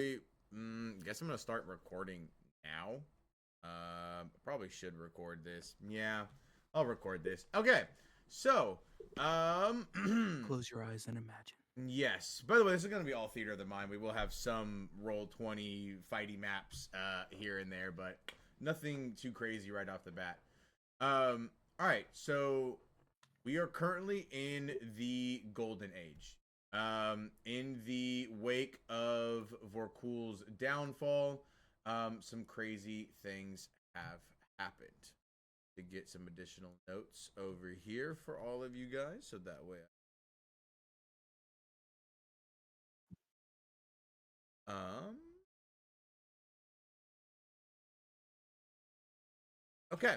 Guess I'm gonna start recording now. Probably should record this. Yeah, I'll record this. Okay, so Close your eyes and imagine. yes. By the way, this is gonna be all theater of the mind. We will have some Roll20 fighty maps here and there, but nothing too crazy right off the bat. All right, so we are currently in the Golden Age. In the wake of Vorkul's downfall, some crazy things have happened. To get some additional notes over here for all of you guys, so that way. Okay.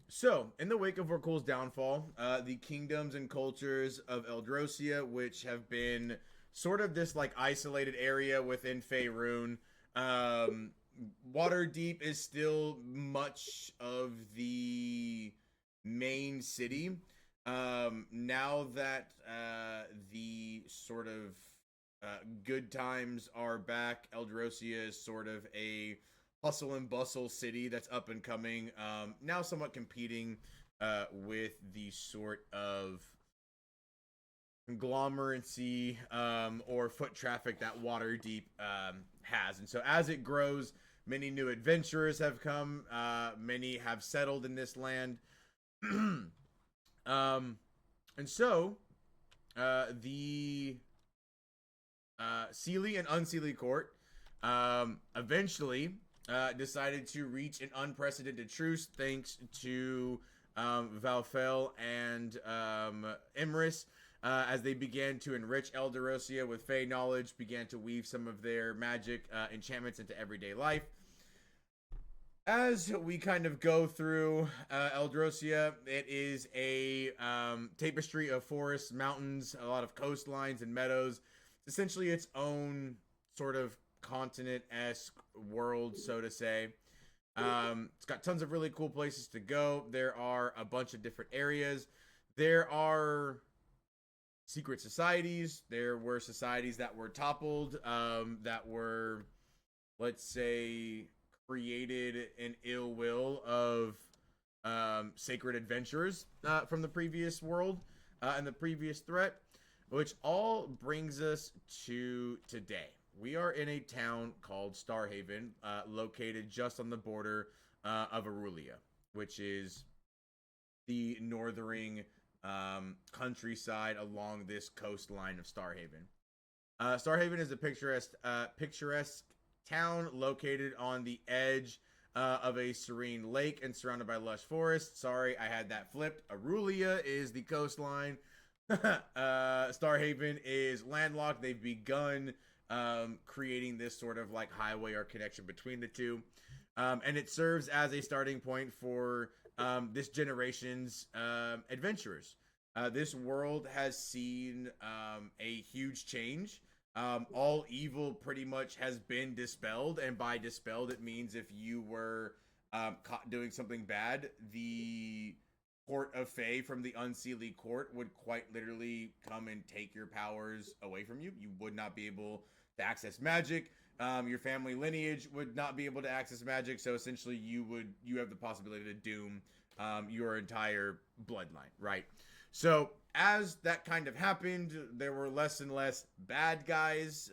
So, in the wake of Vorkul's downfall, the kingdoms and cultures of Eldrosia, which have been sort of this like isolated area within Faerun, um, Waterdeep is still much of the main city. Now that the sort of good times are back, Eldrosia is sort of a hustle and bustle city that's up and coming. Now somewhat competing with the sort of conglomeracy or foot traffic that Waterdeep has. And so as it grows, many new adventurers have come. Many have settled in this land. And so the Sealy and Unsealy Court eventually decided to reach an unprecedented truce thanks to Valfel and Imris as they began to enrich Eldrosia with Fey knowledge, began to weave some of their magic enchantments into everyday life. As we kind of go through Eldrosia, it is a tapestry of forests, mountains, a lot of coastlines and meadows. It's essentially its own sort of continent-esque world, so to say. It's got tons of really cool places to go. There are a bunch of different areas. There are secret societies. There were societies that were toppled, that were, let's say, created in ill will of sacred adventurers from the previous world and the previous threat, which all brings us to today. We are in a town called Starhaven, located just on the border of Arulia, which is the northern countryside along this coastline of Starhaven. Starhaven is a picturesque town located on the edge of a serene lake and surrounded by lush forests. Sorry, I had that flipped. Arulia is the coastline. Starhaven is landlocked. They've begun creating this sort of like highway or connection between the two. And it serves as a starting point for this generation's adventurers. This world has seen a huge change. All evil pretty much has been dispelled, and by dispelled it means if you were caught doing something bad, the Court of Fae from the Unseelie Court would quite literally come and take your powers away from you. You would not be able to access magic. Your family lineage would not be able to access magic, so essentially you have the possibility to doom your entire bloodline, right? So as that kind of happened, there were less and less bad guys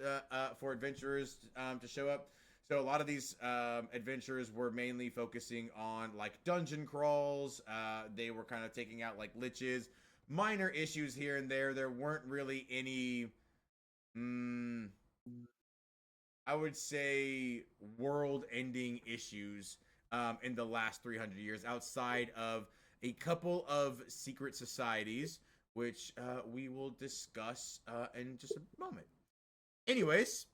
for adventurers to show up. So a lot of these adventurers were mainly focusing on like dungeon crawls. They were kind of taking out like liches, minor issues here and there. There weren't really any, I would say, world-ending issues in the last 300 years outside of a couple of secret societies, which we will discuss in just a moment. Anyways,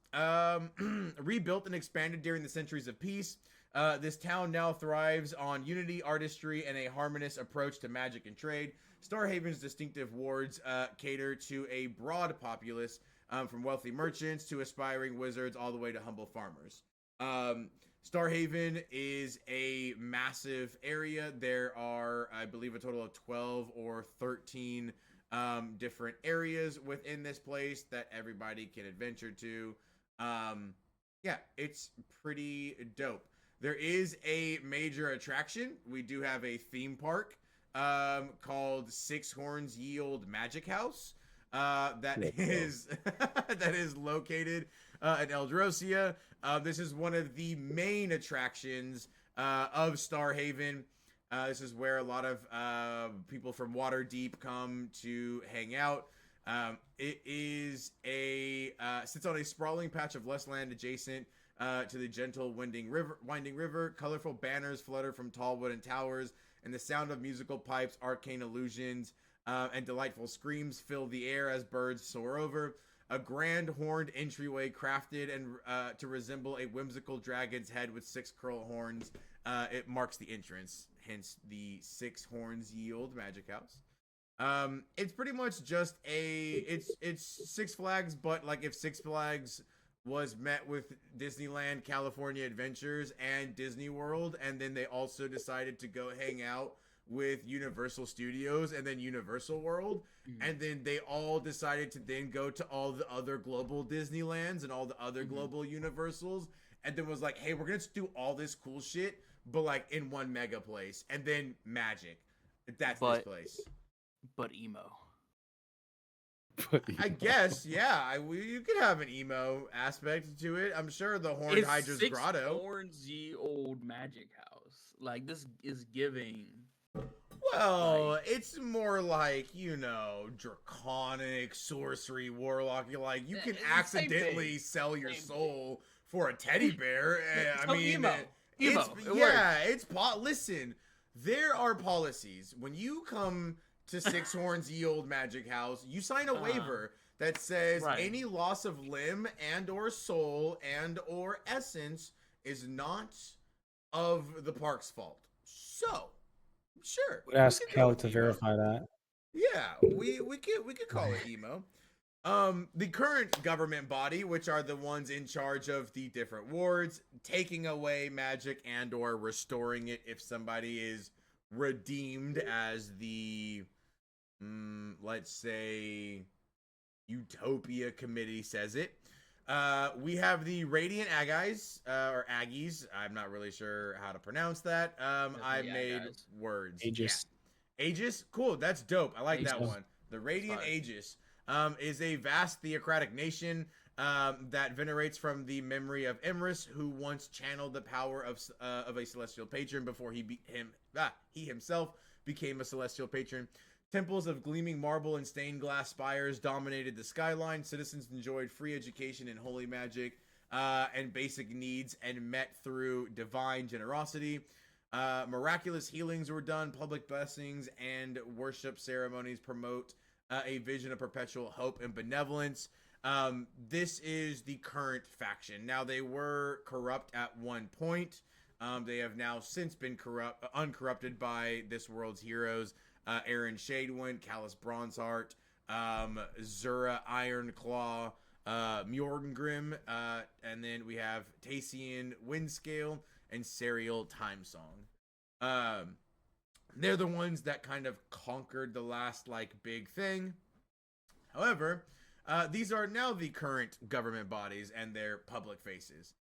rebuilt and expanded during the centuries of peace, this town now thrives on unity, artistry, and a harmonious approach to magic and trade. Starhaven's distinctive wards cater to a broad populace, from wealthy merchants to aspiring wizards, all the way to humble farmers. Starhaven is a massive area. There are, I believe, a total of 12 or 13 different areas within this place that everybody can adventure to. Um, yeah, it's pretty dope. There is a major attraction. We do have a theme park called Six Horns Ye Old Magic House. That Let's go. is that is located in Eldrosia. This is one of the main attractions of Starhaven. This is where a lot of people from Waterdeep come to hang out. It is a sits on a sprawling patch of less land adjacent to the gentle winding river. Colorful banners flutter from tall wooden towers, and the sound of musical pipes, arcane illusions, and delightful screams fill the air as birds soar over. A grand horned entryway crafted and to resemble a whimsical dragon's head with 6 curl horns. It marks the entrance, hence the Six Horns Ye Old Magic House. It's pretty much just it's Six Flags, but like if Six Flags was met with Disneyland California Adventures and Disney World, and then they also decided to go hang out with Universal Studios and then Universal World, and then they all decided to then go to all the other global Disneylands and all the other global Universals, and then was like, hey, we're gonna do all this cool shit, but like in one mega place, and then Magic. That's this place. But emo. I guess, yeah. You could have an emo aspect to it. I'm sure the Horned Hydra's Grotto. Horns Ye Old Magic House. Like, this is giving. Well, it's more like, draconic sorcery warlock. You can accidentally sell your soul for a teddy bear. I mean, listen, there are policies. When you come to Six Horns Ye Old Magic House, you sign a waiver that says any loss of limb and or soul and or essence is not of the park's fault. So, sure. Would ask Kel to verify that. Yeah, we could call it emo. The current government body, which are the ones in charge of the different wards, taking away magic and or restoring it if somebody is redeemed as the let's say Utopia Committee says it. We have the Radiant Aggies, or Aggies. I'm not really sure how to pronounce that. I made words. Aegis. Yeah. Aegis? Cool, that's dope. I like that one. The Radiant Aegis is a vast theocratic nation that venerates from the memory of Emrys, who once channeled the power of a celestial patron before he himself became a celestial patron. Temples of gleaming marble and stained glass spires dominated the skyline. Citizens enjoyed free education in holy magic and basic needs, and met through divine generosity. Miraculous healings were done. Public blessings and worship ceremonies promote a vision of perpetual hope and benevolence. This is the current faction. Now, they were corrupt at one point. They have now since been uncorrupted by this world's heroes. Aaron Shadewind, Callus Bronzeheart, Zura Ironclaw, Mjorngrim, and then we have Tacian Windscale and Serial Timesong. They're the ones that kind of conquered the last big thing. However, these are now the current government bodies and their public faces.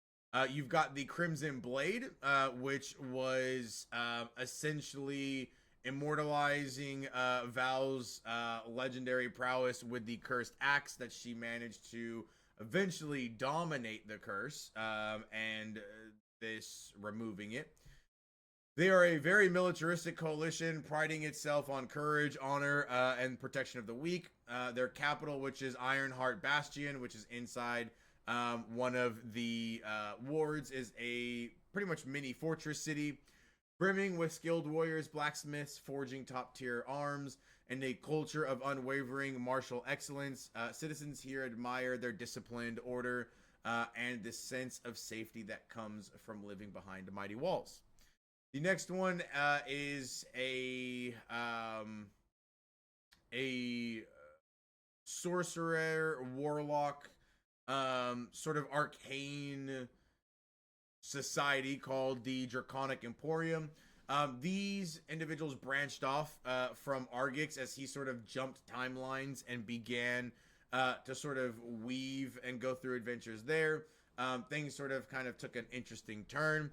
You've got the Crimson Blade, which was essentially immortalizing Val's legendary prowess with the cursed axe that she managed to eventually dominate the curse, and this removing it. They are a very militaristic coalition, priding itself on courage, honor, and protection of the weak. Their capital, which is Ironheart Bastion, which is inside one of the wards, is a pretty much mini fortress city, brimming with skilled warriors, blacksmiths, forging top-tier arms, and a culture of unwavering martial excellence. Citizens here admire their disciplined order and the sense of safety that comes from living behind mighty walls. The next one is a sorcerer, warlock, sort of arcane society called the Draconic Emporium. These individuals branched off from Argix as he sort of jumped timelines and began to sort of weave and go through adventures there. Things sort of kind of took an interesting turn.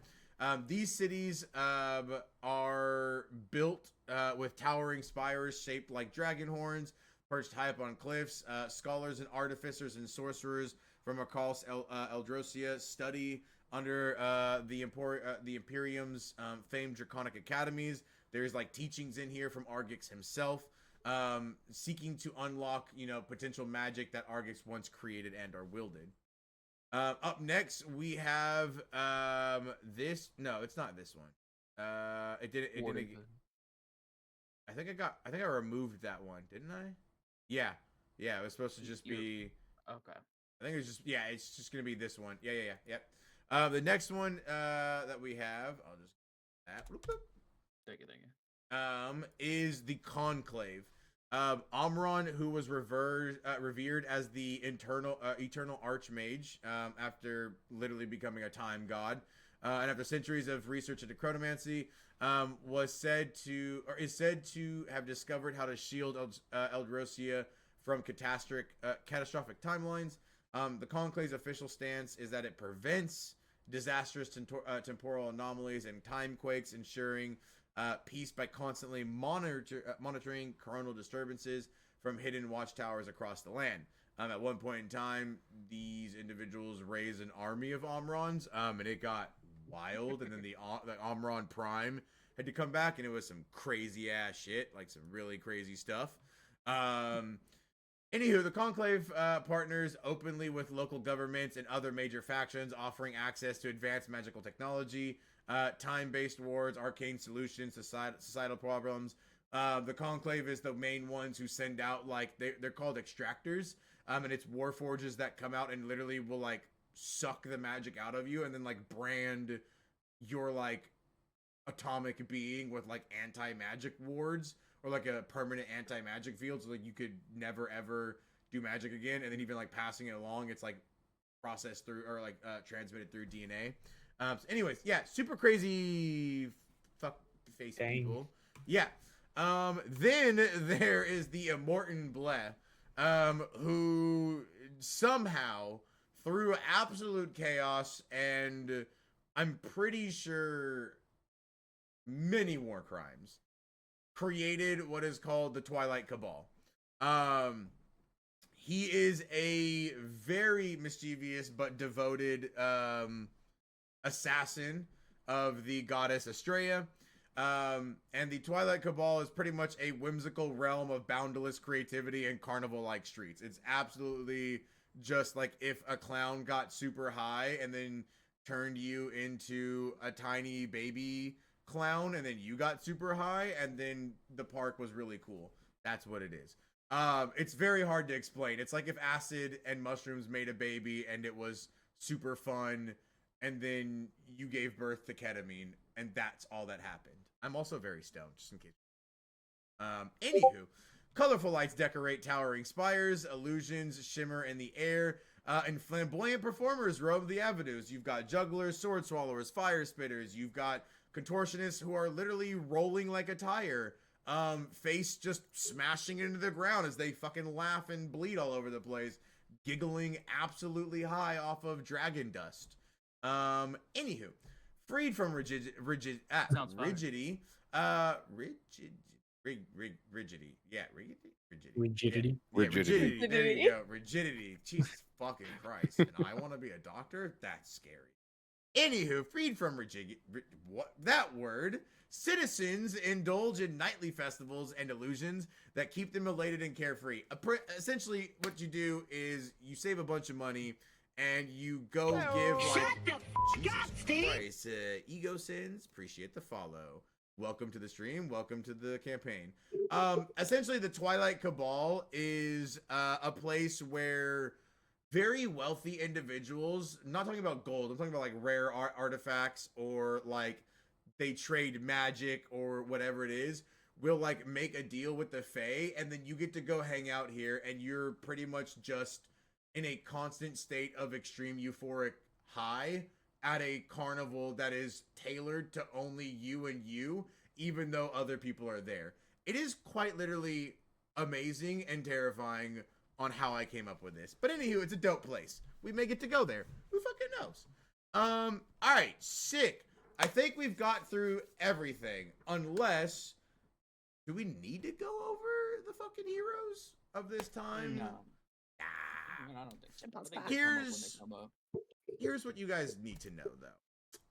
These cities are built with towering spires shaped like dragon horns, perched high up on cliffs. Scholars and artificers and sorcerers from across Eldrosia study under the Imperium's famed draconic academies. There's like teachings in here from Argix himself, seeking to unlock, potential magic that Argix once created and or wielded. Up next, we have this. No, it's not this one. It didn't. I think I removed that one, didn't I? Yeah. It was supposed to just be. Okay. I think it's just gonna be this one. Yep. The next one that we have, I'll just Thank you. Is the Conclave. Omron, who was revered as the eternal archmage after literally becoming a time god, and after centuries of research into chronomancy, is said to have discovered how to shield Eldrosia from catastrophic timelines. The Conclave's official stance is that it prevents disastrous temporal anomalies and time quakes, ensuring peace by constantly monitoring coronal disturbances from hidden watchtowers across the land. At one point in time, these individuals raised an army of Omrons, and it got wild. And then the Omron Prime had to come back, and it was some crazy ass shit, like some really crazy stuff. Anywho, the Conclave partners openly with local governments and other major factions, offering access to advanced magical technology, time-based wars, arcane solutions, societal problems. The Conclave is the main ones who send out, like, they're called extractors, and it's war forges that come out and literally will, like, suck the magic out of you and then, like, brand your, like, atomic being with, like, anti-magic wards, or like a permanent anti-magic field, so like you could never ever do magic again. And then even like passing it along, it's like processed through or like transmitted through DNA. So anyways, yeah, super crazy fuck face people. Yeah. Then there is the Immortan Bleh, who somehow through absolute chaos and I'm pretty sure many war crimes created what is called the Twilight Cabal. He is a very mischievous but devoted assassin of the goddess Estrella. And the Twilight Cabal is pretty much a whimsical realm of boundless creativity and carnival-like streets. It's absolutely just like if a clown got super high and then turned you into a tiny baby clown and then you got super high and then the park was really cool. That's what it is. It's very hard to explain. It's like if acid and mushrooms made a baby and it was super fun and then you gave birth to ketamine and that's all that happened. I'm also very stoned, just in case. Anywho, colorful lights decorate towering spires, illusions shimmer in the air, and flamboyant performers roam the avenues. You've got jugglers, sword swallowers, fire spitters. You've got contortionists who are literally rolling like a tire, face just smashing into the ground as they fucking laugh and bleed all over the place, giggling absolutely high off of dragon dust. Anywho, freed from rigidity, rigidity. There you go, rigidity. Jesus fucking Christ! And I want to be a doctor. That's scary. Anywho, freed from what that word, citizens indulge in nightly festivals and illusions that keep them elated and carefree. Essentially, what you do is you save a bunch of money and you go give like Jesus Christ, ego sins. Appreciate the follow. Welcome to the stream. Welcome to the campaign. Essentially, the Twilight Cabal is a place where very wealthy individuals, not talking about gold, I'm talking about like rare artifacts or like they trade magic or whatever it is, will like make a deal with the Fae and then you get to go hang out here and you're pretty much just in a constant state of extreme euphoric high at a carnival that is tailored to only you and you, even though other people are there. It is quite literally amazing and terrifying on how I came up with this. But anywho, it's a dope place. We may get to go there. Who fucking knows? All right, sick. I think we've got through everything, unless do we need to go over the fucking heroes of this time? No. Nah. I mean, I don't think so. Bounce I think back. they come up when they come up. Here's what you guys need to know, though.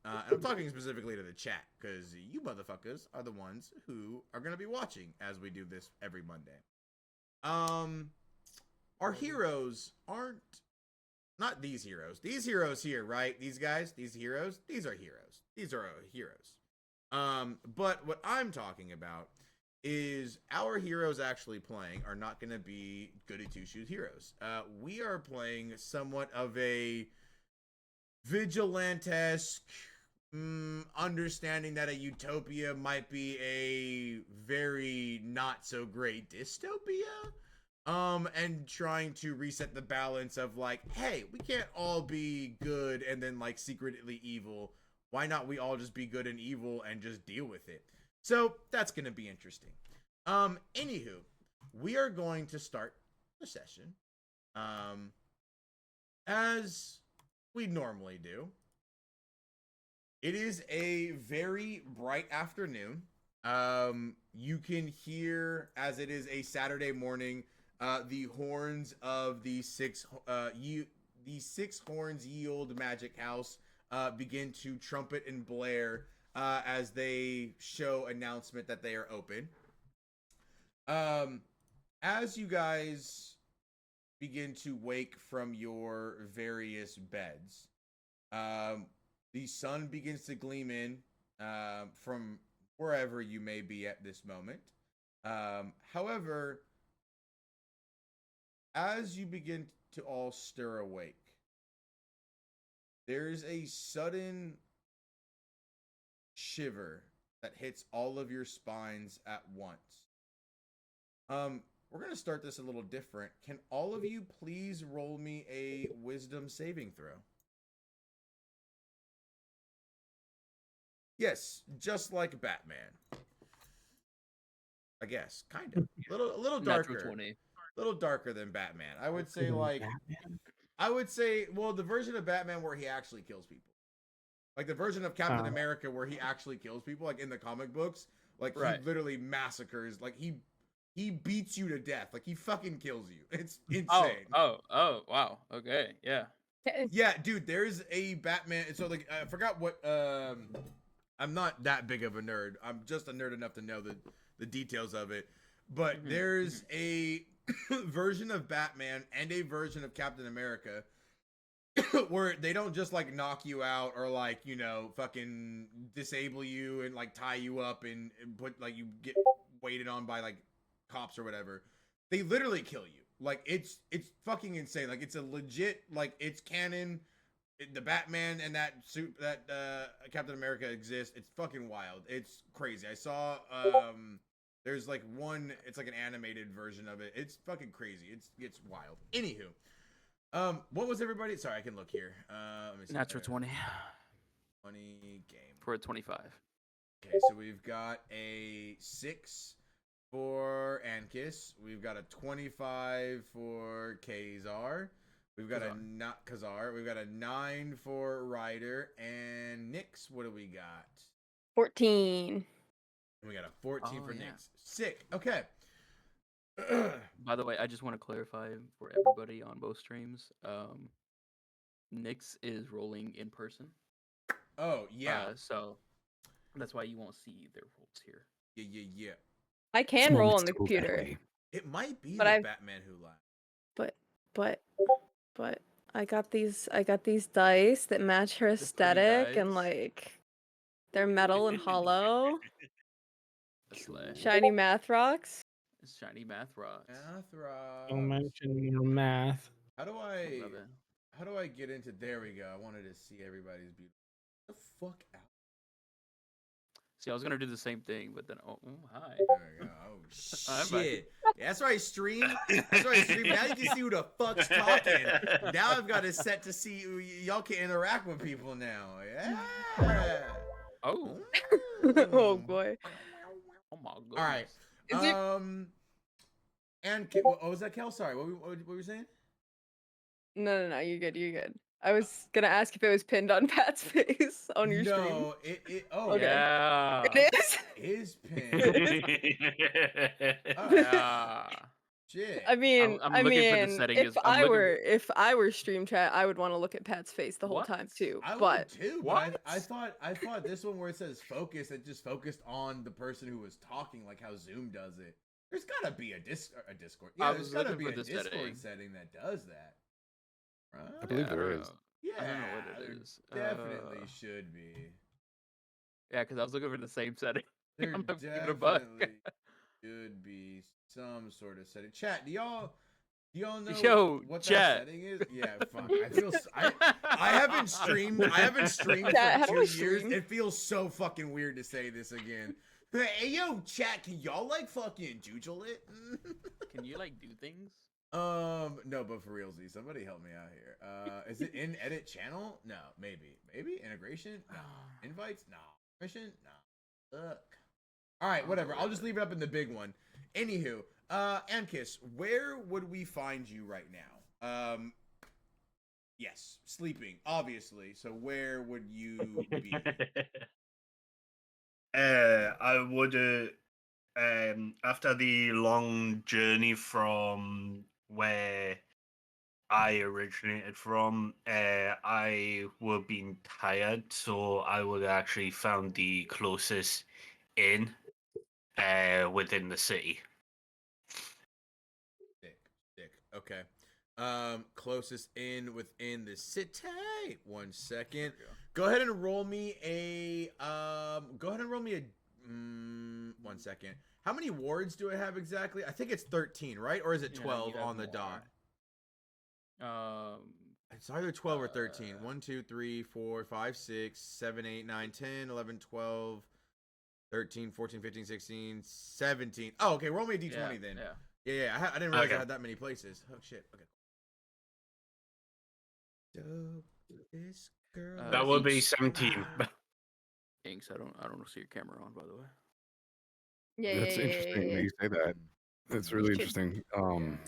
And I'm talking specifically to the chat, because you motherfuckers are the ones who are going to be watching as we do this every Monday. Our heroes aren't... Not these heroes. These heroes here, right? These guys, these heroes, these are heroes. These are heroes. But what I'm talking about is our heroes actually playing are not going to be goody two-shoes heroes. We are playing somewhat of a vigilantesque, understanding that a utopia might be a very not so great dystopia. And trying to reset the balance of like, hey, we can't all be good and then like secretly evil. Why not we all just be good and evil and just deal with it? So that's going to be interesting. Anywho, we are going to start the session, as we normally do. It is a very bright afternoon. You can hear, as it is a Saturday morning, the horns of the six horns ye old magic house begin to trumpet and blare as they show announcement that they are open. As you guys begin to wake from your various beds, the sun begins to gleam in from wherever you may be at this moment. However, as you begin to all stir awake, there's a sudden shiver that hits all of your spines at once. We're going to start this a little different. Can all of you please roll me a wisdom saving throw? Yes, just like Batman. I guess, kind of. A little darker. Natural 20. Little darker than Batman. I would say like well, the version of Batman where he actually kills people. Like the version of Captain America where he actually kills people, like in the comic books. Like Right. he literally massacres, like he beats you to death. Like he fucking kills you. It's insane. Oh, wow. Okay, yeah. Yeah, dude, there's a Batman. So like I forgot what I'm not that big of a nerd. I'm just a nerd enough to know the details of it. But there's a version of Batman and a version of Captain America where they don't just like knock you out or like, you know, fucking disable you and like tie you up and put like you get waited on by like cops or whatever. They literally kill you. Like it's fucking insane. Like it's a legit, like it's canon. The Batman and that suit that Captain America exists. It's fucking wild. It's crazy. I saw there's like one, it's like an animated version of it. It's fucking crazy. It's wild. Anywho, what was everybody? Sorry, I can look here. Let me see. Natural 20 game for a 25. Okay, so we've got a 6 for Ankis. We've got a 25 for Kazar. We've got Kazar. We've got a 9 for Ryder. And Nyx, what do we got? 14. And we got a 14 for yeah. Nyx. Sick. Okay. By the way, I just want to clarify for everybody on both streams. Nyx is rolling in person. Oh, yeah. So that's why you won't see their rolls here. Yeah. I can Small roll on the mystical computer, family. It might be But the I've- Batman who lied. but I got these dice that match her pretty aesthetic and dice. like they're metal and hollow. Slay. Shiny math rocks. It's shiny math rocks. Don't mention your math. How do Love it. I get into? There we go. I wanted to see everybody's beautiful. Get the fuck out. See, I was gonna do the same thing, but then hi. There we go. Oh I'm back. shit. Yeah, that's right, stream. That's right, stream. Now you can see who the fuck's talking. Now I've got it set to see y'all can interact with people now. Yeah. Oh. Oh boy. Oh my goodness. All right. Is it- And what was that, Kel? Sorry, what were you saying? No, you're good. You're good. I was gonna ask if it was pinned on Pat's face on your stream. No, it Okay. Yeah. It is. is pinned. Yeah. Shit. I mean, I'm looking for the setting. if if I were stream chat, I would want to look at Pat's face the whole What? time too. I But would too, What? but I thought this one where it says focus, it just focused on the person who was talking, like how Zoom does it. There's gotta be a Discord. Yeah, I there's was gotta looking be for a the Discord setting. setting that does that. Right? I believe there don't is. know. Yeah, I don't know what it there is. definitely should be. Yeah, because I was looking for the same setting. There I'm not giving a buck. definitely should be some sort of setting. Chat, do y'all know Yo, what chat. that setting is? Yeah, fuck. I haven't streamed Chat, how for do I 2 years. stream? It feels so fucking weird to say this again. Hey yo, chat, can y'all like fucking jujule it? Can you like do things? No, but for realsy, somebody help me out here. Is it in edit channel? No, maybe integration? No, invites? No, mission? No. Look. All right, whatever. I'll just leave it up in the big one. Anywho, Ankiss, where would we find you right now? Yes, sleeping, obviously. So where would you be? I would, after the long journey from where I originated from, I would be tired, so I would actually found the closest inn within the city. Sick. Okay. Closest inn within the city. 1 second. Go ahead and roll me a 1 second. How many wards do I have exactly? I think it's 13, right? Or is it Yeah, 12 you have on the more. dot? It's either 12 or 13. 1, 2, 3, 4, 5, 6, 7, 8, 9, 10, 11, 12, 13, 14, 15, 16, 17. Oh, okay. Roll me a d20 then. Yeah. I didn't realize I had that many places. Oh, shit. Okay. So, this girl. That would be 17. Inks, I don't see your camera on, by the way. yeah, That's interesting that you say that. That's really Should- interesting.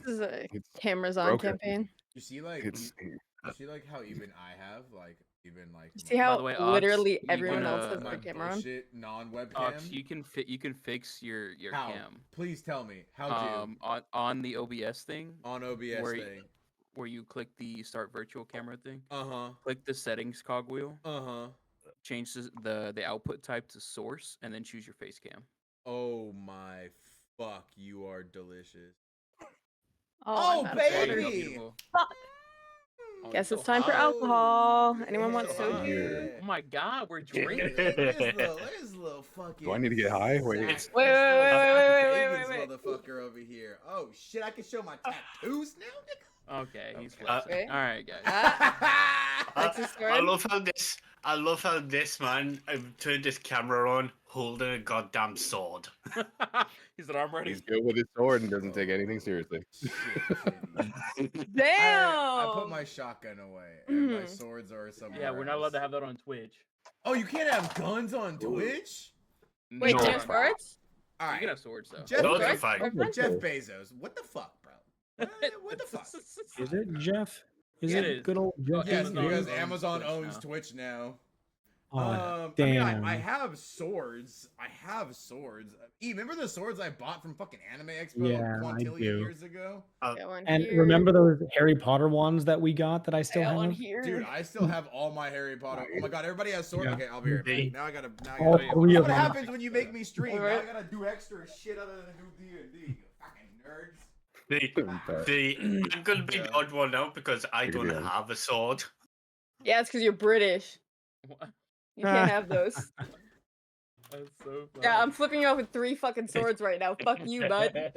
This is a It's cameras on broken. campaign. You see, like, It's you see, like, how even I have, like, even like. You see how the way, Ox, literally you everyone gonna- else has my their camera on? bullshit non-webcam. Ox, you can fix your How? cam. Please tell me. How do? On the OBS thing, On OBS where thing. where you click the start virtual camera thing, Uh-huh. click the settings cogwheel, Uh-huh. change the output type to source, and then choose your face cam. Oh my fuck, you are delicious. Oh, Oh, I'm out of baby! water. Beautiful. Fuck. Oh, Guess you're it's so time for hot. alcohol. Anyone want Yeah. soju? Oh my god, we're Look drinking. at this little fucking. Do I need to get high? Wait. Zach- Wait, Vegas wait. motherfucker over here. Oh shit, I can show my tattoos now, nigga. Okay, he's Okay. flexing. Wait. All right, guys. That's his I sword? love how this man turned his camera on, holding a goddamn sword. He's an arm ready. He's good with his sword and doesn't take anything seriously. Shit, shitty. Damn! I put my shotgun away, and my Mhm. swords are somewhere. Yeah, we're not allowed else. to have that on Twitch. Oh, you can't have guns on Twitch? Wait, No, do you you have swords? All can right, have swords though. Jeff, Those are Jeff, fine. Jeff Bezos. What the fuck, bro? What the fuck? Is it Jeff? Is Yeah, it it is. good old Jeff? Yes, Amazon because owns Amazon Twitch owns now. Twitch now. Oh, I damn. mean, I have swords. Remember the swords I bought from fucking Anime Expo Yeah, I quintillion do. years ago? Got one And here. remember those Harry Potter ones that we got that I I still got one have? here. Dude, I still have all my Harry Potter. Oh my god, everybody has swords. Yeah. Okay, I'll be right back. Hey. Now I gotta. All Wait, three That's of what them. happens when you make me stream. Now I Alright. gotta do extra shit other than do D&D. You fucking nerds. I'm gonna be the odd one out because I You're don't gonna be have a sword. Yeah, it's because you're British. What? You can't have those. That's so funny. Yeah, I'm flipping you off with 3 fucking swords right now. Fuck you, bud.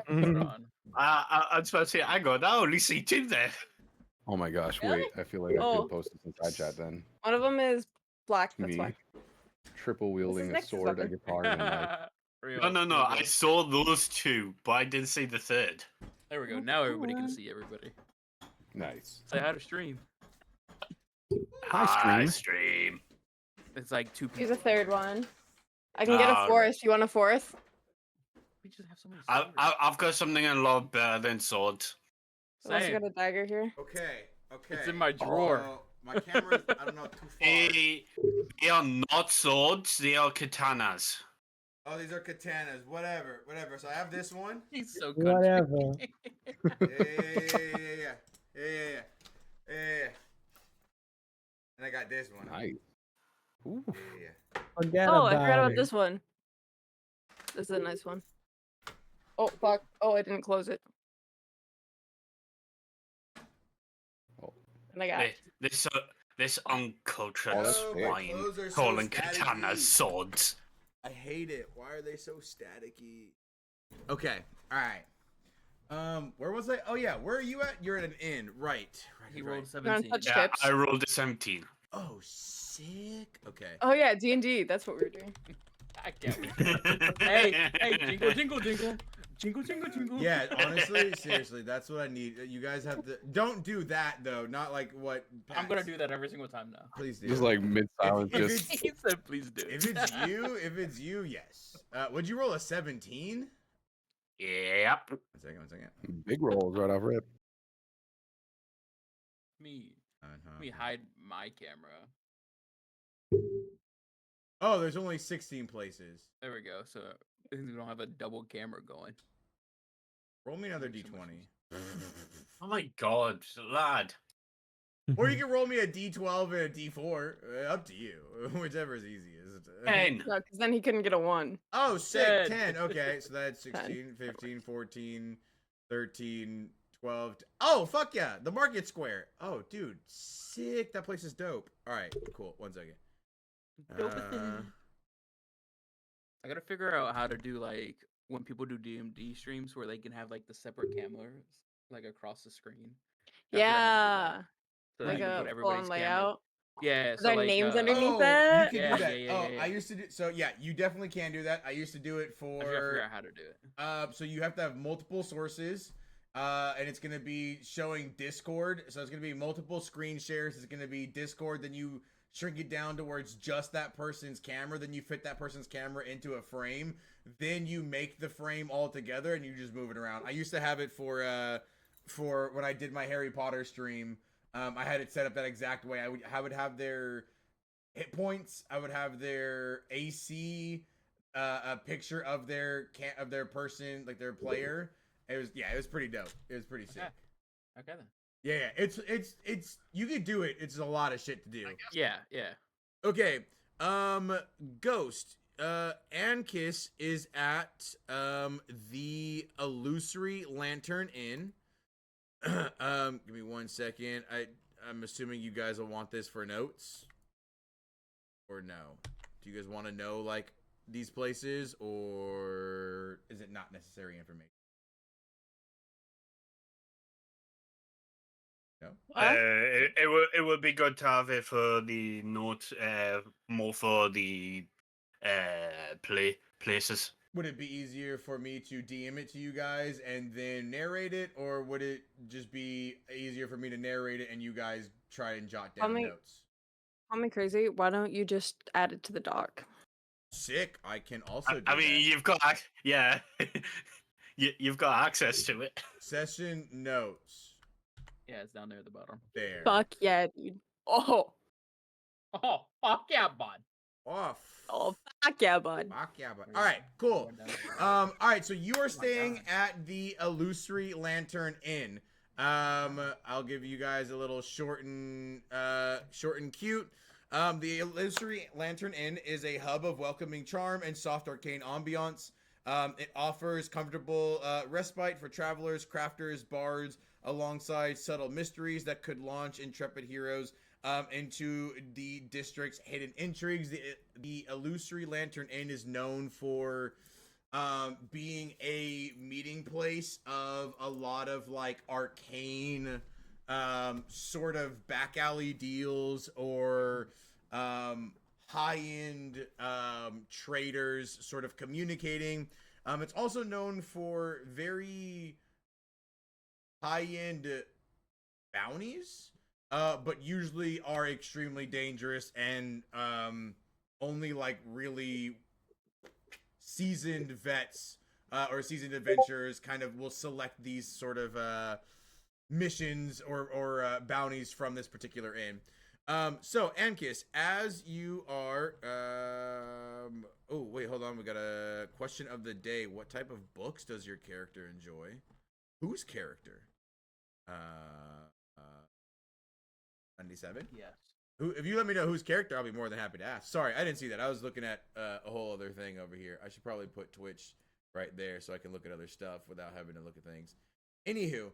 Hold on. I was about to say, hang on, I only see 2 there. Oh my gosh, Really? wait. I feel like I Oh. feel posted inside chat then. One of them is black. That's Me why. triple wielding a next sword, a weapon. guitar, and a knife. No, I saw those 2, but I didn't see the 3rd. There we go. Now everybody can see everybody. Nice. Say hi to stream. Hi, stream. Stream. It's like 2 people. Here's a 3rd one. I can get a Ah, 4th. You want a 4th? we just have so many I, swords? I've got something a lot better than swords. I also Same. got a dagger here. Okay. Okay. It's in my drawer. So, my camera's, I don't know, too far. They are not swords. They are katanas. Oh, these are katanas. Whatever. So I have this one. He's so Whatever. country. Yeah. And I got this one. Nice. Ooh. Yeah. Forget Oh, about I forgot about it. this one. This is a nice one. Oh, fuck. Oh, I didn't close it. Oh. And I got it. This uncultured Oh, that's Oh, big. my swine clothes are so calling staticky. katanas swords. I hate it. Why are they so staticky? Okay. All right. Where was I? Oh yeah. Where are you at? You're at an inn, right? He Right. rolled You wanna 17. touch Yeah, tips? I rolled a 17. Oh, sick. Okay. Oh yeah, D&D. That's what we were doing. I can't wait. Hey, jingle, jingle, jingle. Jingle, jingle, jingle. Yeah, honestly, seriously, that's what I need. You guys have to. Don't do that though. Not like what. I'm gonna Pat's- do that every single time now. Please do. Just like mid silence, If just it's- He said, please do. if it's you, yes. Would you roll a 17? Yep. One second. big rolls right off rip. me Uh-huh. hide my camera. Oh, there's only 16 places. There we go. So we don't have a double camera going. Roll me another So much d20. Oh my god, lad. Or you can roll me a d12 and a d4. Up to you. Whichever is easiest. 10. No, because then he couldn't get a 1. Oh, sick. 10. 10. Okay, so that's 16, 15, 14, 13, 12. Oh, fuck yeah. The market square. Oh, dude. Sick. That place is dope. All right, cool. 1 second. I gotta figure out how to do like when people do DMD streams where they can have like the separate cameras like across the screen. I forgot how to do Yeah. that. So Like that you can a put full-on everybody's camera. layout. Yeah, Are so there like names underneath Oh, that? you can Yeah, do that. yeah, yeah. I used to do so. Yeah, you definitely can do that. I used to do it I gotta figure for. out how to do it. So you have to have multiple sources, and it's gonna be showing Discord. So it's gonna be multiple screen shares. It's gonna be Discord. Then you shrink it down to where it's just that person's camera. Then you fit that person's camera into a frame. Then you make the frame all together, and you just move it around. I used to have it for when I did my Harry Potter stream. I had it set up that exact way. I would have their hit points. I would have their AC, a picture of their person, like their player. It was pretty dope. It was pretty sick. Okay then. Yeah, it's you could do it. It's a lot of shit to do. Yeah. Okay, Ghost. Ankiss is at the Illusory Lantern Inn. Give me 1 second. I'm assuming you guys will want this for notes, or no? Do you guys want to know like these places, or is it not necessary information? No. It would be good to have it for the note, more for the places. Would it be easier for me to DM it to you guys and then narrate it, or would it just be easier for me to narrate it and you guys try and jot down notes? Call me crazy. Why don't you just add it to the doc? Sick. I can also do I mean, that. you've got yeah, you've got access to it. Session notes. Yeah, it's down there at the bottom. There. Fuck yeah, dude. Oh. Oh, fuck yeah, bud. Off. Oh, fuck yeah, bud. Fuck yeah, but all right, cool. All right, so you are staying at the Illusory Lantern Inn. I'll give you guys a little short and cute. The Illusory Lantern Inn is a hub of welcoming charm and soft arcane ambiance. It offers comfortable respite for travelers, crafters, bards, alongside subtle mysteries that could launch intrepid heroes into the district's hidden intrigues. The Illusory Lantern Inn is known for being a meeting place of a lot of like arcane sort of back alley deals or high-end traders sort of communicating. It's also known for very high-end bounties, but usually are extremely dangerous and only like really seasoned vets or seasoned adventurers kind of will select these sort of missions or bounties from this particular inn. So Ankis, as you are, oh wait, hold on, we got a question of the day. What type of books does your character enjoy? Whose character? 97. Yes. Who? If you let me know whose character, I'll be more than happy to ask. Sorry, I didn't see that. I was looking at a whole other thing over here. I should probably put Twitch right there so I can look at other stuff without having to look at things. Anywho,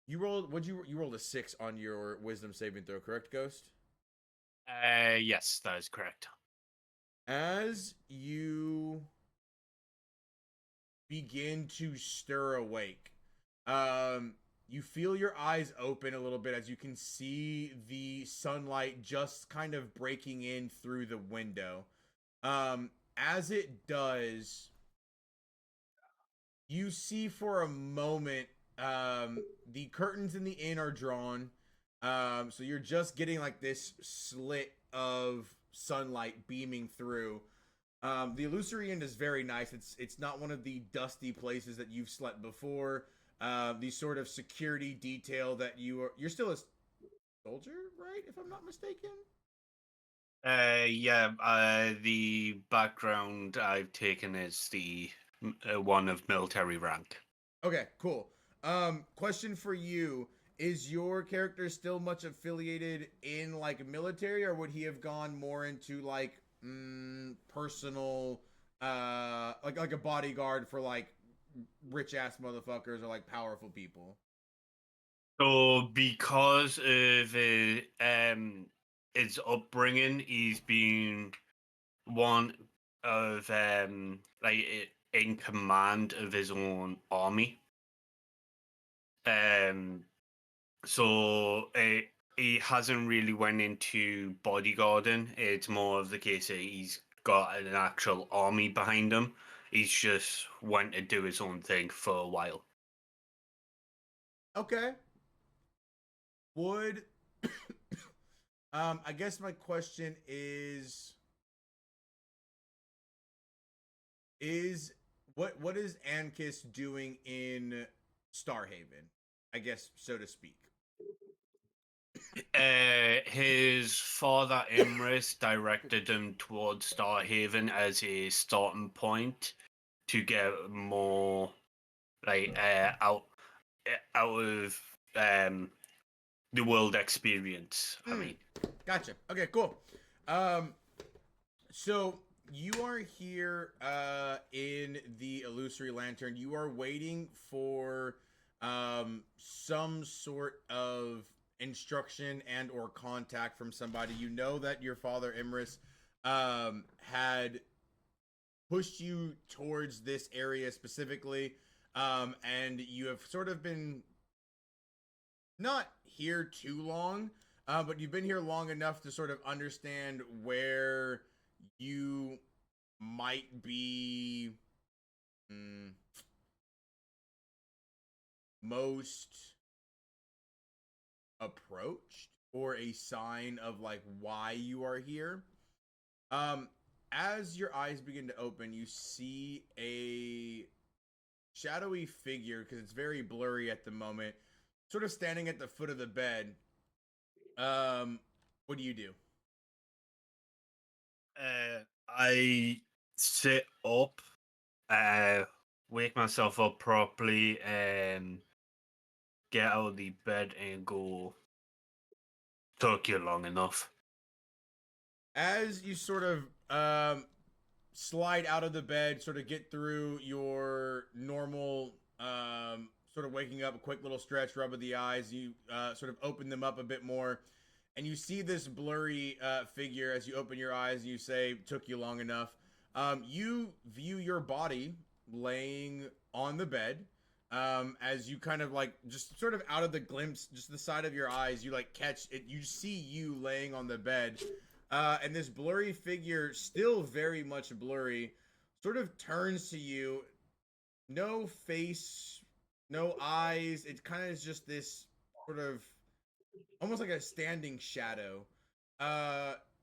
you rolled. You rolled a 6 on your wisdom saving throw, correct, Ghost? Yes, that is correct. As you begin to stir awake, you feel your eyes open a little bit as you can see the sunlight just kind of breaking in through the window. As it does, you see for a moment the curtains in the inn are drawn. So you're just getting like this slit of sunlight beaming through. The illusory inn is very nice. It's not one of the dusty places that you've slept before. The sort of security detail that you're still a soldier, right? If I'm not mistaken. Yeah. The background I've taken is the one of military rank. Okay, cool. Question for you. Is your character still much affiliated in like military, or would he have gone more into like personal like a bodyguard for like rich ass motherfuckers or like powerful people? So because of his upbringing, he's been one of in command of his own army. So he hasn't really went into bodyguarding. It's more of the case that he's got an actual army behind him. He's just went to do his own thing for a while. Okay. Would I guess my question is what is Ankis doing in Starhaven? I guess so to speak. His father Imris directed him towards Starhaven as a starting point to get more out of the world experience. I mean, Gotcha. Okay, cool. So you are here in the illusory lantern. You are waiting for some sort of instruction and or contact from somebody. You know that your father Imris had pushed you towards this area specifically, and you have sort of been not here too long, but you've been here long enough to sort of understand where you might be most approached, or a sign of like why you are here. As your eyes begin to open, you see a shadowy figure, because it's very blurry at the moment, sort of standing at the foot of the bed. What do you do? I sit up, wake myself up properly, and get out of the bed and go. Took you long enough. As you sort of slide out of the bed, sort of get through your normal sort of waking up, a quick little stretch, rub of the eyes, you sort of open them up a bit more, and you see this blurry figure as you open your eyes and you say, took you long enough. You view your body laying on the bed. As you kind of like just sort of out of the glimpse, just the side of your eyes, you like catch it, you see you laying on the bed. And this blurry figure, still very much blurry, sort of turns to you. No face, no eyes. It kind of is just this sort of almost like a standing shadow.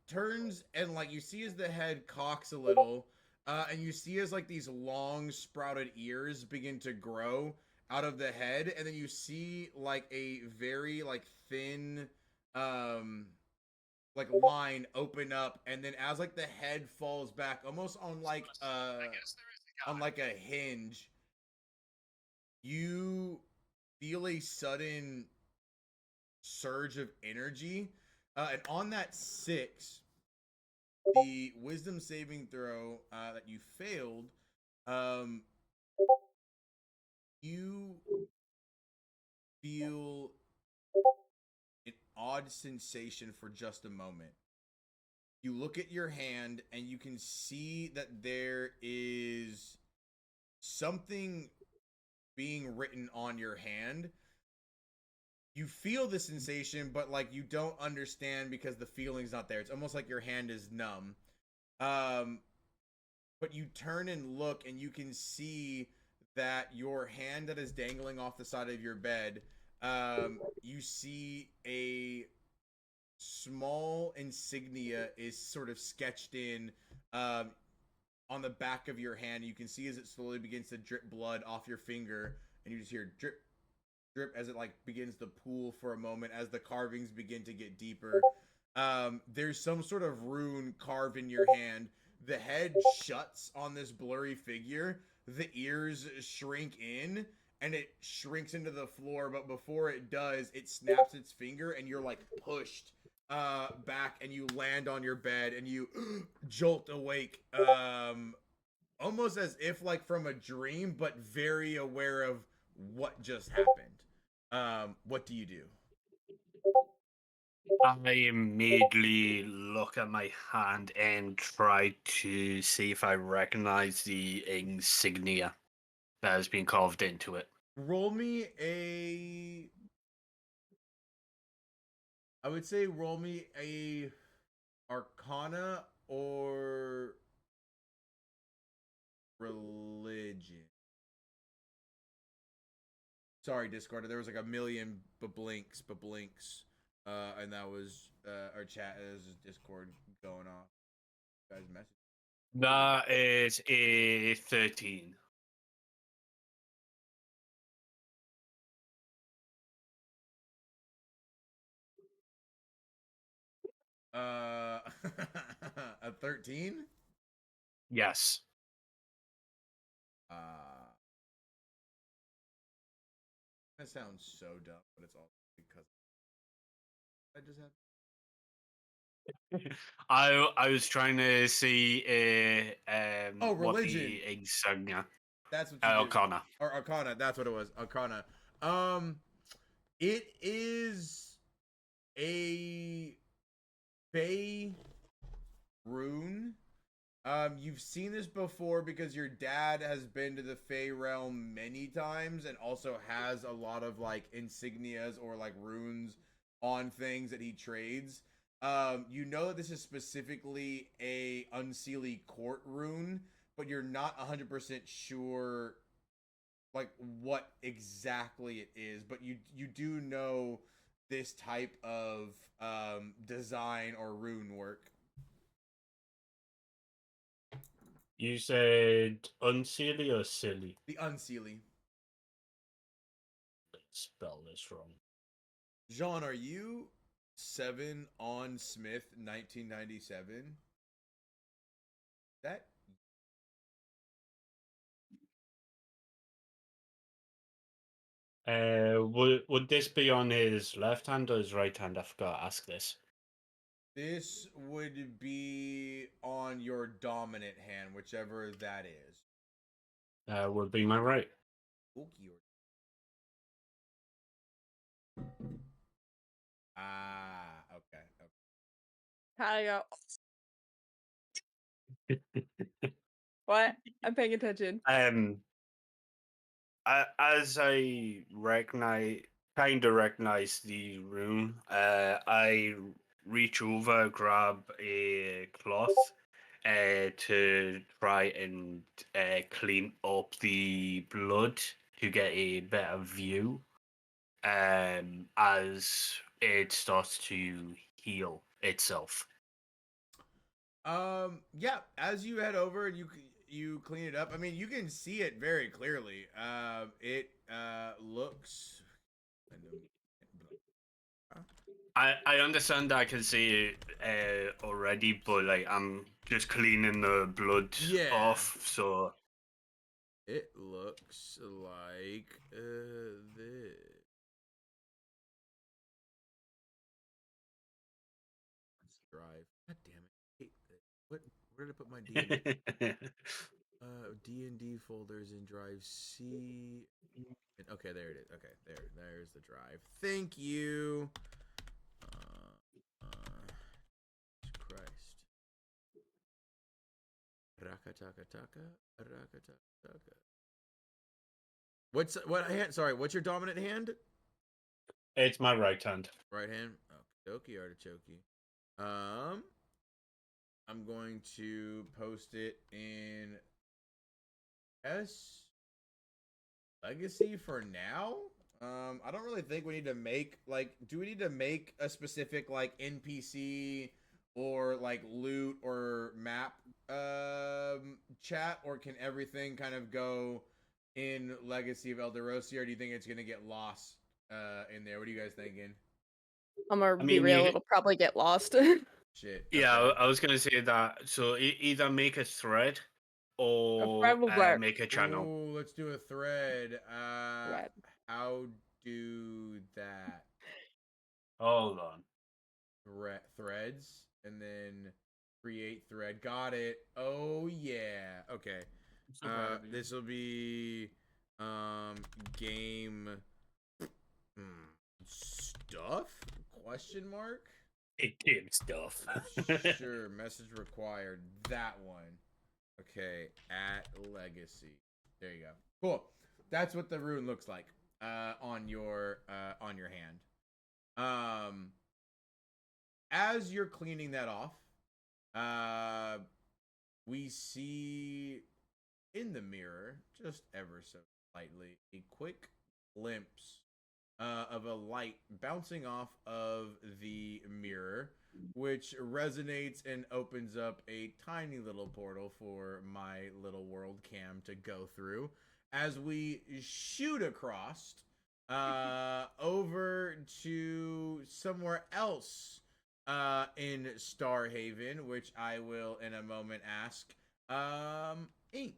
Turns and like you see as the head cocks a little. And you see as like these long sprouted ears begin to grow out of the head, and then you see like a very like thin like line open up, and then as like the head falls back almost on like a hinge, you feel a sudden surge of energy, and on that 6, the wisdom saving throw that you failed, um you feel an odd sensation for just a moment. You look at your hand and you can see that there is something being written on your hand. You feel the sensation, but like you don't understand because the feeling's not there. It's almost like your hand is numb. But you turn and look and you can see that your hand that is dangling off the side of your bed, you see a small insignia is sort of sketched in on the back of your hand. You can see as it slowly begins to drip blood off your finger, and you just hear drip, drip as it like begins to pool for a moment as the carvings begin to get deeper. There's some sort of rune carved in your hand. The head shuts on this blurry figure. The ears shrink in, and it shrinks into the floor. But before it does, it snaps its finger, and you're like pushed back, and you land on your bed, and you jolt awake. Almost as if like from a dream, but very aware of what just happened. What do you do? I immediately look at my hand and try to see if I recognize the insignia that has been carved into it. Roll me a. I would say roll me a Arcana or religion. Sorry, Discord. There was like a million blinks, and that was our chat. This is Discord going off. You guys message. That is a 13. Uh, a 13. Yes. That sounds so dumb, but it's all because I just have. I was trying to see Oh, what religion. the insignia. That's what you do. Arcana. Or Arcana. That's what it was. Arcana. It is a Faerun. You've seen this before because your dad has been to the Fey realm many times and also has a lot of like insignias or like runes on things that he trades. You know that this is specifically a Unseelie court rune, but you're not 100% sure like what exactly it is, but you do know this type of design or rune work. You said unseelie or silly? The Unseelie. Let's spell this wrong. Jean, are you 7 on Smith 1997? That Would this be on his left hand or his right hand? I forgot to ask this. this would be on your dominant hand, whichever that is. Would be my right. Okay. Ah, okay. How do you go? What? I'm paying attention. As I kind of recognize the rune, I reach over, grab a cloth, to try and clean up the blood to get a better view, as it starts to heal itself. Yeah, as you head over, you clean it up, I mean, you can see it very clearly. It looks. I understand I can see it already, but like I'm just cleaning the blood Yeah. off, so It looks like this. Let's drive. God damn it! I hate this. What? Where did I put my D&D? D&D folders in drive C. Okay, there it is. Okay, there's the drive. Thank you. Christ. Rakataka. What hand? Sorry, what's your dominant hand? it's my right hand. Right hand. Okie artichoke. I'm going to post it in S Legacy for now. I don't really think we need to make do we need to make a specific like NPC or like loot or map chat, or can everything kind of go in Legacy of Eldrosia, or do you think it's gonna get lost in there? What are you guys thinking? I'm gonna be mean, real, you- it'll probably get lost. Shit. Yeah, okay. I was gonna say that. So either make a thread or thread will work. make a channel. Ooh, let's do a thread. Thread. How do that? Hold on. Threads, and then create thread. Got it. Oh yeah. Okay. I'm so proud of you. This will be game stuff? Question mark? Game stuff. Sure. Message required. That one. Okay. At legacy. There you go. Cool. That's what the rune looks like on your hand. As you're cleaning that off, we see in the mirror, just ever so slightly, a quick glimpse of a light bouncing off of the mirror, which resonates and opens up a tiny little portal for my little world cam to go through as we shoot across over to somewhere else in Starhaven, which I will in a moment ask. Ink,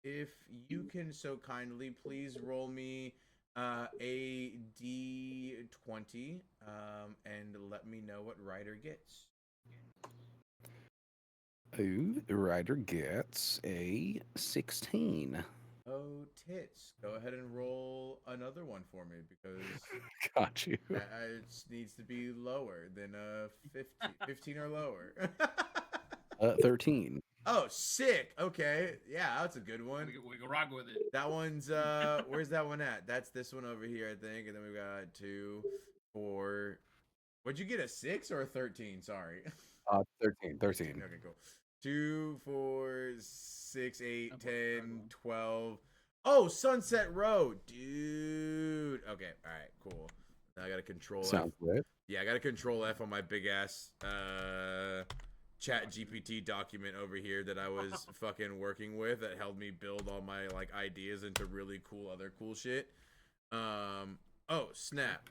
if you can so kindly please roll me a D20 and let me know what Ryder gets. Ooh, the rider gets a 16. Oh, tits. Go ahead and roll another one for me, because Got you. it needs to be lower than 15 or lower. 13. Oh, sick. Okay. Yeah, that's a good one. We can rock with it. That one's where's that one at? That's this one over here, I think. And then we got 2, 4. What'd you get, a 6 or a 13? Sorry. 13. Okay, cool. 2, 4, 6, 8, 10, 12. Oh, Sunset Road, dude. Okay, all right, cool. Now I gotta control F. Sounds good. Yeah, I gotta control F on my big ass Chat GPT document over here that I was fucking working with, that helped me build all my like ideas into really cool other cool shit. Oh snap.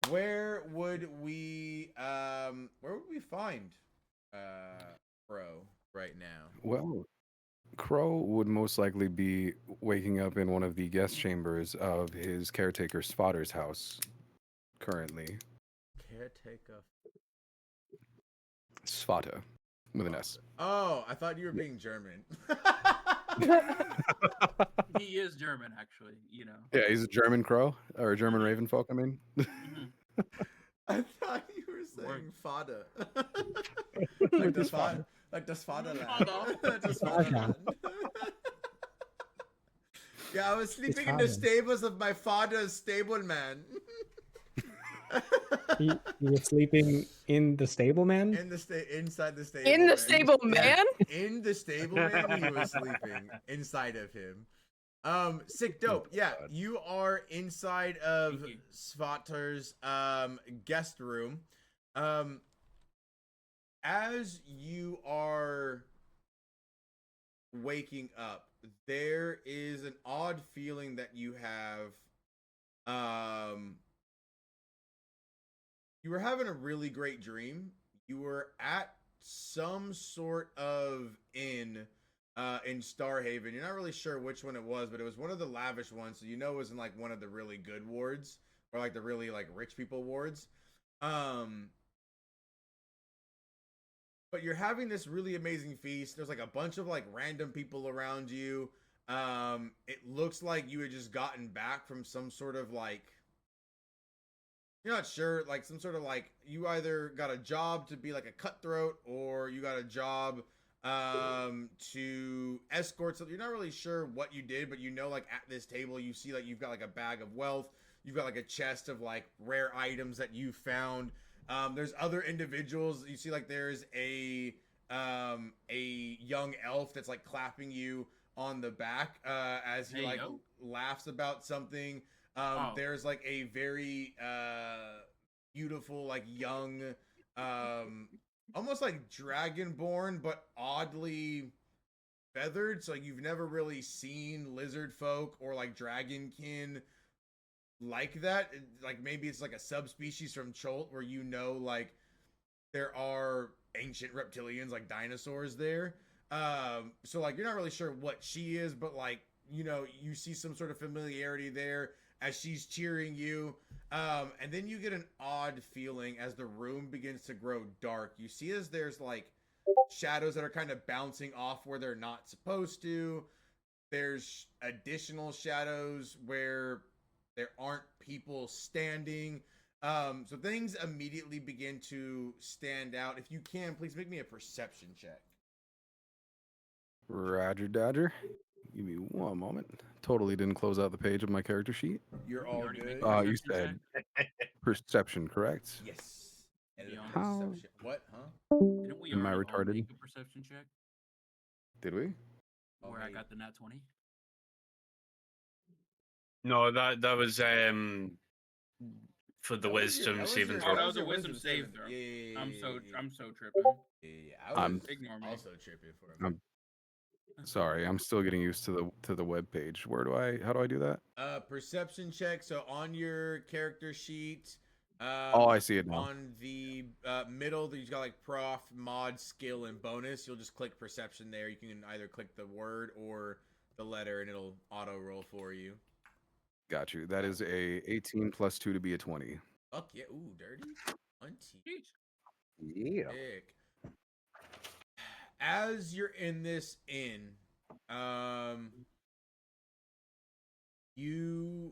Where would we find Pro right now? Well, Crow would most likely be waking up in one of the guest chambers of his caretaker Spotter's house currently. Caretaker. Svata with an S. Oh, I thought you were being German. He is German, actually. You know. Yeah, he's a German crow, or a German raven folk, I mean. I thought you were saying fada. With like his the father. like the Fatherland. Father. Just Fatherland. Yeah, I was sleeping in the father. stables of my father's stableman. He was sleeping in the stable, man. In the inside the stable. In the man. stable, man? In the stable, man, he was sleeping inside of him. Sick dope. Yeah, you are inside of Thank you. Svatar's guest room. As you are waking up, there is an odd feeling that you have. You were having a really great dream. You were at some sort of inn in Starhaven. You're not really sure which one it was, but it was one of the lavish ones, so you know it was in like one of the really good wards or like the really like rich people wards. But you're having this really amazing feast. There's like a bunch of like random people around you. It looks like you had just gotten back from some sort of like, you're not sure, like some sort of like, you either got a job to be like a cutthroat or you got a job to escort something. You're not really sure what you did, but you know, like at this table you see like you've got like a bag of wealth, you've got like a chest of like rare items that you found. There's other individuals. You see like there's a young elf that's like clapping you on the back as he Hey, like yo. laughs about something. There's like a very beautiful like young almost like dragonborn but oddly feathered, so like you've never really seen lizard folk or like dragonkin like that. Like maybe it's like a subspecies from Cholt where you know like there are ancient reptilians like dinosaurs there. So like you're not really sure what she is, but like you know you see some sort of familiarity there as she's cheering you. And then you get an odd feeling as the room begins to grow dark. You see as there's like shadows that are kind of bouncing off where they're not supposed to. There's additional shadows where there aren't people standing. So things immediately begin to stand out. If you can, please make me a perception check. Roger Dodger. Give me one moment. Totally didn't close out the page of my character sheet. You're You all already good. make a You perception said perception, correct? Yes. And Beyond. perception. What? Huh? Didn't we Am I already all retarded? make a perception check Did we? Oh, where I hey. got the nat 20? No, that was for the That was your- wisdom that was saving your- throw. that was a your wisdom save throw. Yeah, yeah, yeah, I'm yeah, so yeah. I'm so tripping. Yeah, I I'm- was Ignore me. also tripping for a I'm sorry. I'm still getting used to the web page. How do I do that? perception check. So on your character sheet, Oh, I see it now. on the middle, you've got like prof, mod, skill, and bonus. You'll just click perception there. You can either click the word or the letter, and it'll auto roll for you. Got you. That is a 18 plus 2 to be a 20. Fuck yeah! Ooh, dirty. Jeez. Yeah. Sick. As you're in this inn, you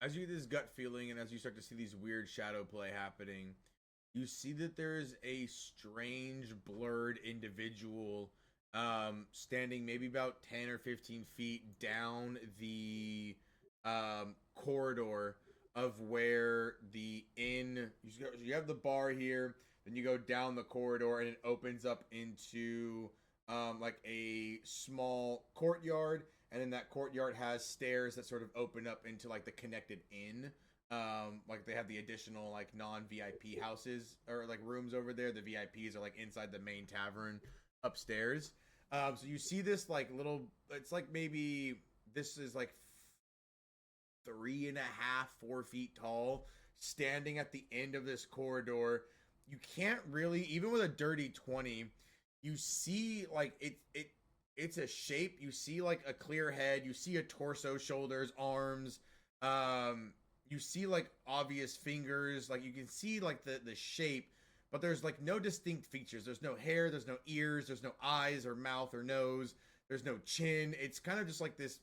as you get this gut feeling and as you start to see these weird shadow play happening, you see that there is a strange blurred individual standing maybe about 10 or 15 feet down the corridor of where the inn you have the bar here, then you go down the corridor and it opens up into like a small courtyard, and then that courtyard has stairs that sort of open up into like the connected inn. Like they have the additional like non-VIP houses or like rooms over there. The VIPs are like inside the main tavern upstairs. So you see this like little, it's like maybe this is like 3.5, 4 feet tall, standing at the end of this corridor. You can't really, even with a dirty 20, you see like it's a shape. You see like a clear head. You see a torso, shoulders, arms. You see like obvious fingers. Like you can see like the shape, but there's like no distinct features. There's no hair. There's no ears. There's no eyes or mouth or nose. There's no chin. It's kind of just like this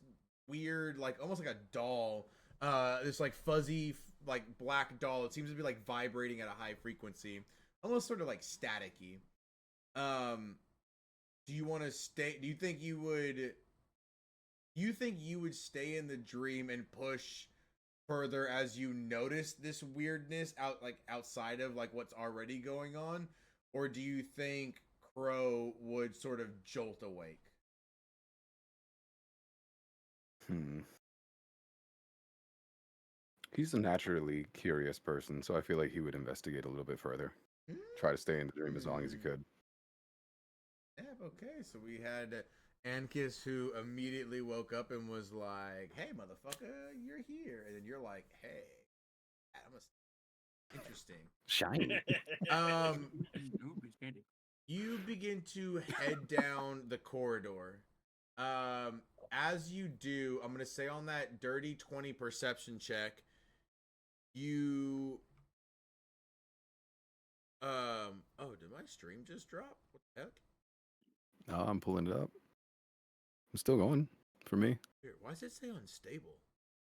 weird, like almost like a doll. This like fuzzy, like black doll. It seems to be like vibrating at a high frequency, almost sort of like staticky. Do you want to stay? Do you think you would? You think you would stay in the dream and push further as you notice this weirdness outside of like what's already going on, or do you think Crow would sort of jolt awake? He's a naturally curious person, so I feel like he would investigate a little bit further. Try to stay in the dream as long as he could. Yeah, okay. So we had Ankiss, who immediately woke up and was like, "Hey, motherfucker, you're here," and then you're like, "Hey, I'm interesting." Shiny. Ooh, he's candy. You begin to head down the corridor. As you do, I'm gonna say on that dirty 20 perception check, you oh, did my stream just drop? What the heck? Oh, I'm pulling it up. I'm still going for me. Here, why does it say unstable?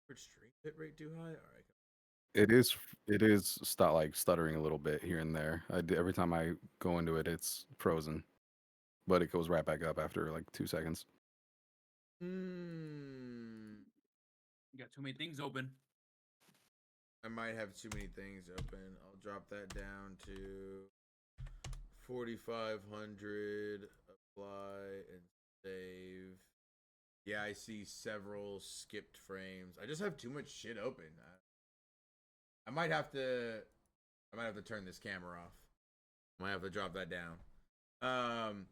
Did stream bitrate too high? All right. It is stuttering a little bit here and there. Every time I go into it, it's frozen, but it goes right back up after like 2 seconds. Hmm. You got too many things open. I might have too many things open. I'll drop that down to 4,500. Apply and save. Yeah, I see several skipped frames. I just have too much shit open. I might have to turn this camera off. Might have to drop that down.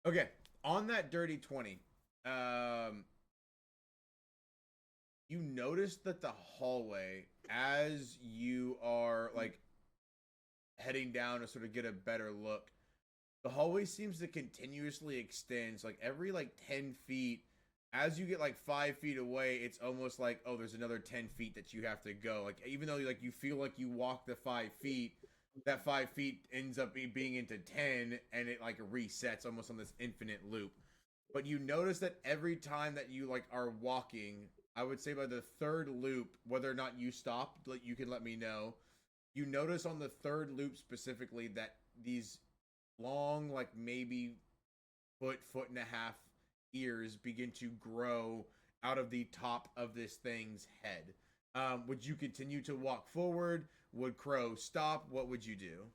Okay. On that dirty 20, you notice that the hallway, as you are like heading down to sort of get a better look, the hallway seems to continuously extend. So like every like 10 feet, as you get like 5 feet away, it's almost like, oh, there's another 10 feet that you have to go. Like even though like you feel like you walk the 5 feet, that 5 feet ends up being into 10, and it like resets almost on this infinite loop. But you notice that every time that you like are walking, I would say by the third loop, whether or not you stop, like you can let me know. You notice on the third loop specifically that these long, like maybe foot and a half ears begin to grow out of the top of this thing's head. Would you continue to walk forward? Would Crow stop? What would you do?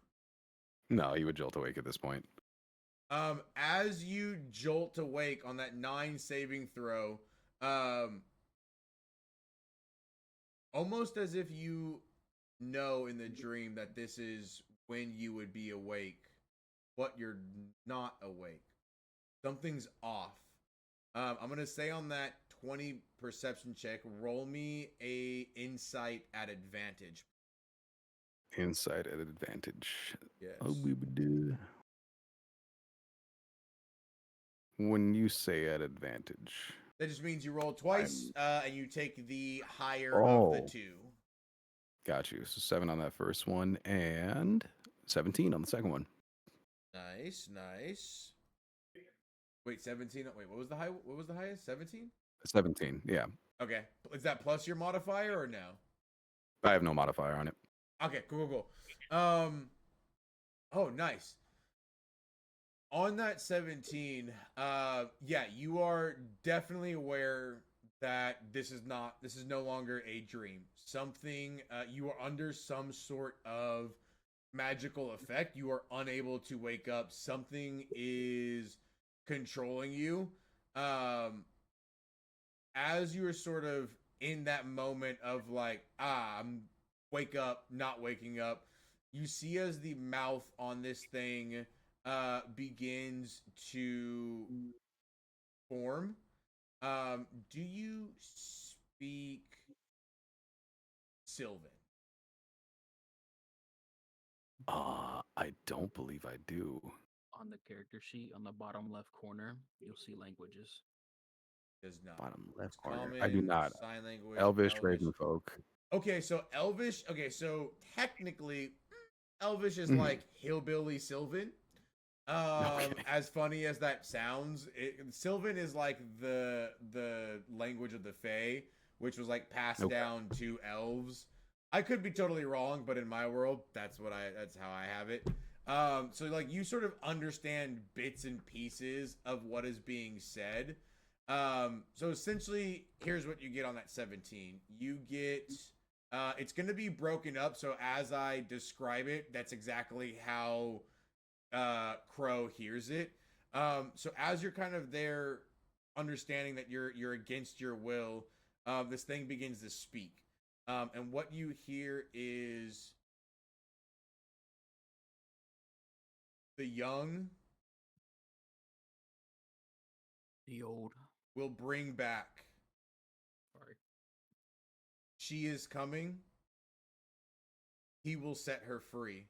No, he would jolt awake at this point. As you jolt awake on that 9 saving throw, almost as if you know in the dream that this is when you would be awake, but you're not awake. Something's off. I'm gonna say on that 20 perception check, roll me a insight at advantage. Insight at advantage. Yes. Oh, we would do. When you say at advantage, That just means you roll twice, and you take the higher of the two. got you. So 7 on that first one and 17 on the second one. Nice. Wait, 17. Wait, what was the high? What was the highest? 17. 17, yeah. Okay, is that plus your modifier or no? I have no modifier on it. Okay, cool. Oh, nice. On that 17, yeah, you are definitely aware that this is no longer a dream. Something, you are under some sort of magical effect. You are unable to wake up. Something is controlling you. As you are sort of in that moment of like, I'm wake up, not waking up, you see as the mouth on this thing begins to form. Do you speak Sylvan? I don't believe I do. On the character sheet on the bottom left corner, you'll see languages. Does not. Bottom left It's corner. I common, do not. sign language, Elvish, Ravenfolk. Okay, so Elvish. Okay, so technically, Elvish is Mhm. like hillbilly Sylvan. Okay. As funny as that sounds, Sylvan is like the language of the Fae, which was like passed down to elves. I could be totally wrong, but in my world, that's how I have it. So like you sort of understand bits and pieces of what is being said. So essentially, here's what you get on that 17. You get, it's going to be broken up. So as I describe it, that's exactly how Crow hears it. So as you're kind of there, understanding that you're against your will, this thing begins to speak. And what you hear is the young The old. will bring back. Sorry. She is coming. He will set her free.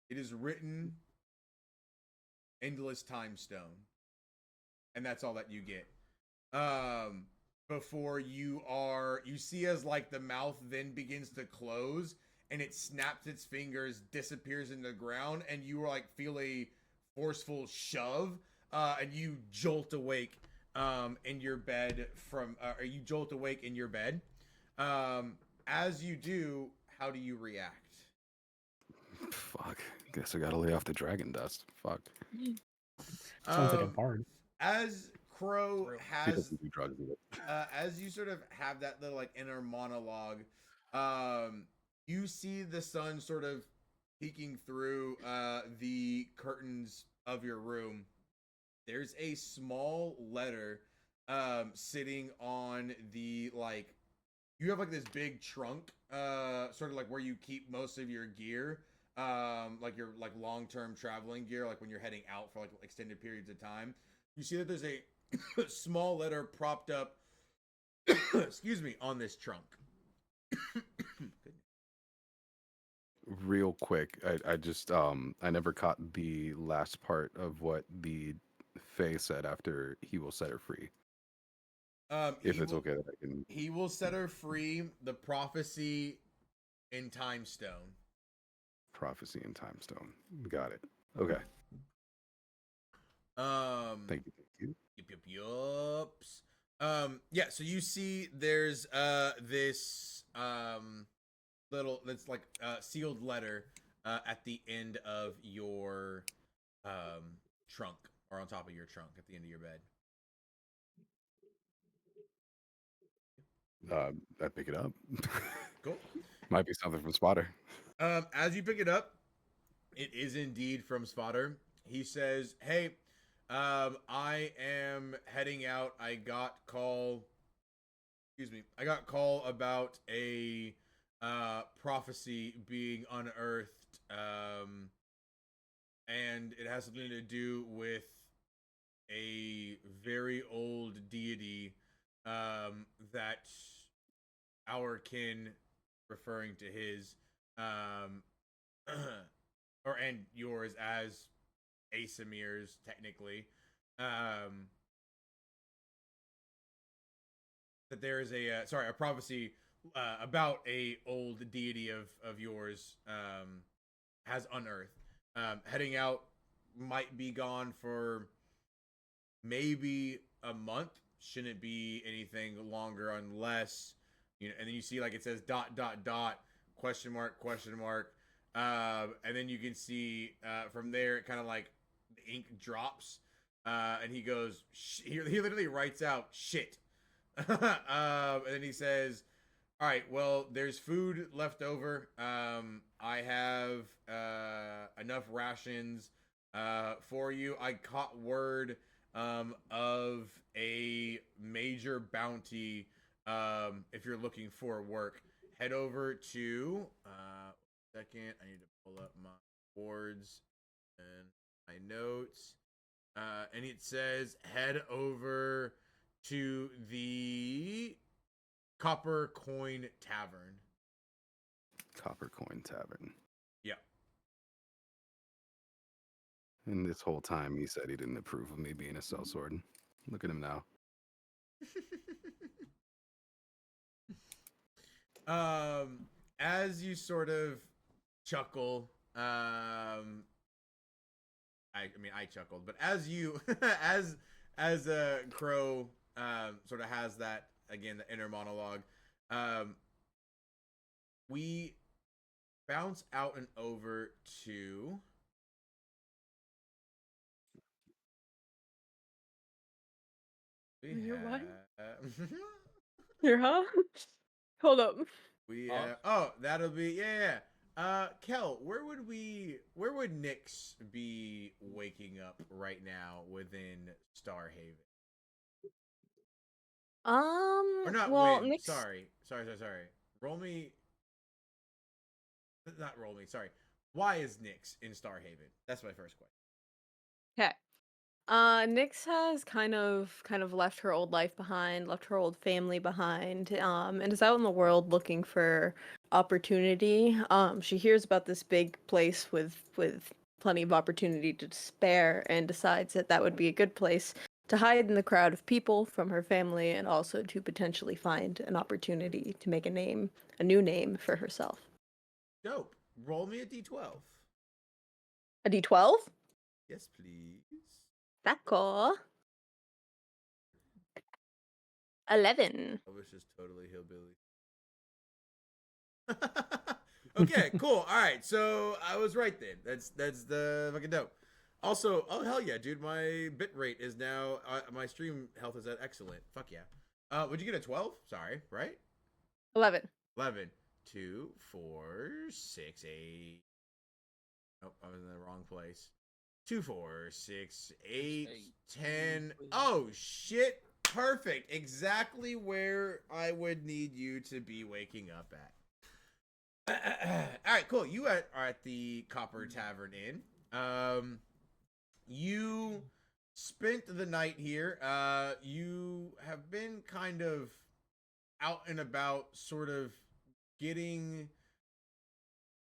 It is written Endless Time Stone. And that's all that you get. Before you see as like the mouth then begins to close and it snaps its fingers, disappears in the ground, and you like feel a forceful shove, and you jolt awake in your bed or you jolt awake in your bed. As you do, how do you react? Fuck. Guess I gotta lay off the dragon dust. Fuck. Sounds like a bard. As Crow True. He has doesn't do drugs either. as you sort of have that little like inner monologue, you see the sun sort of peeking through the curtains of your room. There's a small letter sitting on the like you have like this big trunk sort of like where you keep most of your gear, like your like long-term traveling gear, like when you're heading out for like extended periods of time. You see that there's a small letter propped up excuse me, on this trunk. Real quick, I just I never caught the last part of what the Fae said after he will set her free. If it's okay that I can. He will set her free. The prophecy in Time Stone. Prophecy in Time Stone. Got it. Okay. Thank you. Yups. Yeah, so you see there's this little that's like sealed letter at the end of your trunk, or on top of your trunk at the end of your bed. I pick it up. Cool. Might be something from Spotter. As you pick it up, it is indeed from Spotter. He says, "Hey, I am heading out. I got call about a prophecy being unearthed, and it has something to do with a very old deity that our kin, referring to his, or and yours as Asamir's technically, that there is a prophecy about a old deity of yours has unearthed. Heading out, might be gone for maybe a month. Shouldn't be anything longer unless you know. And then you see like it says ... question mark. And then you can see from there it kind of like the ink drops, and he goes. He literally writes out shit. And then he says, "All right, well, there's food left over. I have enough rations for you. I caught word of a major bounty. If you're looking for work, head over to second. I need to pull up my boards and my notes. And it says head over to the Copper Coin Tavern." Copper Coin Tavern. Yeah. And this whole time he said he didn't approve of me being a sellsword. Look at him now. As you sort of chuckle, I mean I chuckled, but as you as Crow sort of has that again, the inner monologue, we bounce out and over to You're what? have Here, huh? Hold up. we Huh? oh, that'll be yeah. Kel, where would Nyx be waking up right now within Starhaven? Or not Well, win. Nick's Sorry. Roll me. Not roll me. Sorry. Why is Nyx in Starhaven? That's my first question. okay. Nyx has kind of left her old life behind, left her old family behind, and is out in the world looking for opportunity. She hears about this big place with plenty of opportunity to spare, and decides that that would be a good place to hide in the crowd of people from her family, and also to potentially find an opportunity to make a new name for herself. Dope. Roll me a d12. A D12? Yes, please. D'accord. 11. I was just totally hillbilly. Okay, cool. All right, so I was right then. That's the fucking dope. Also, oh hell yeah, dude, my bit rate is now my stream health is at excellent. Fuck yeah. Would you get a 12? Sorry, right? 11. 11, 2, 4, 6, 8. Oh, I was in the wrong place. 2, 4, 6, 8, 10. Oh shit! Perfect. Exactly where I would need you to be waking up at. All right, cool. You are at the Copper Tavern Inn. You spent the night here. You have been kind of out and about, sort of getting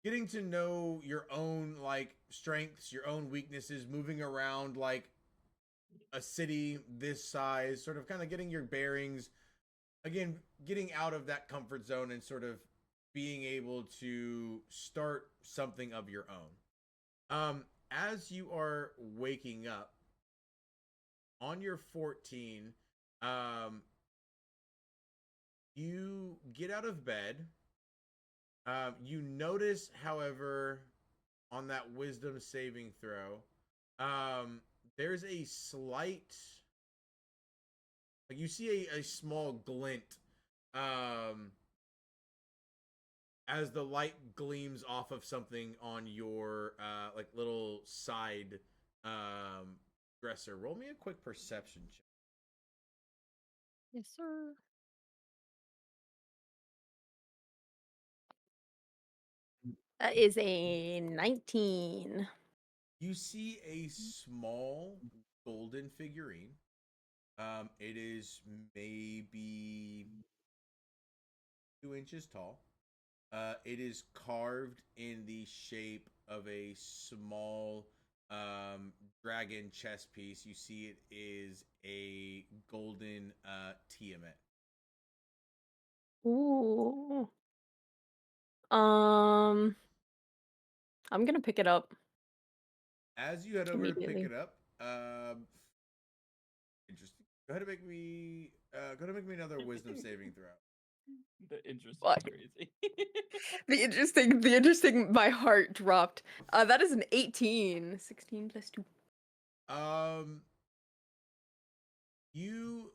to know your own like strengths, your own weaknesses, moving around like a city this size, sort of kind of getting your bearings. Again, getting out of that comfort zone and sort of being able to start something of your own. As you are waking up on your 14, you get out of bed. You notice, however, on that wisdom saving throw, there's a slight, like you see a small glint, as the light gleams off of something on your like little side dresser. Roll me a quick perception check. Yes, sir. That is a 19. You see a small golden figurine. It is maybe 2 inches tall. It is carved in the shape of a small dragon chess piece. You see, it is a golden Tiamat. Ooh. Um, I'm gonna pick it up As you head over to pick immediately. it up, interesting. Go ahead and make me another wisdom saving throw. The interest is What? crazy. My heart dropped. That is an 18. 16 plus 2. You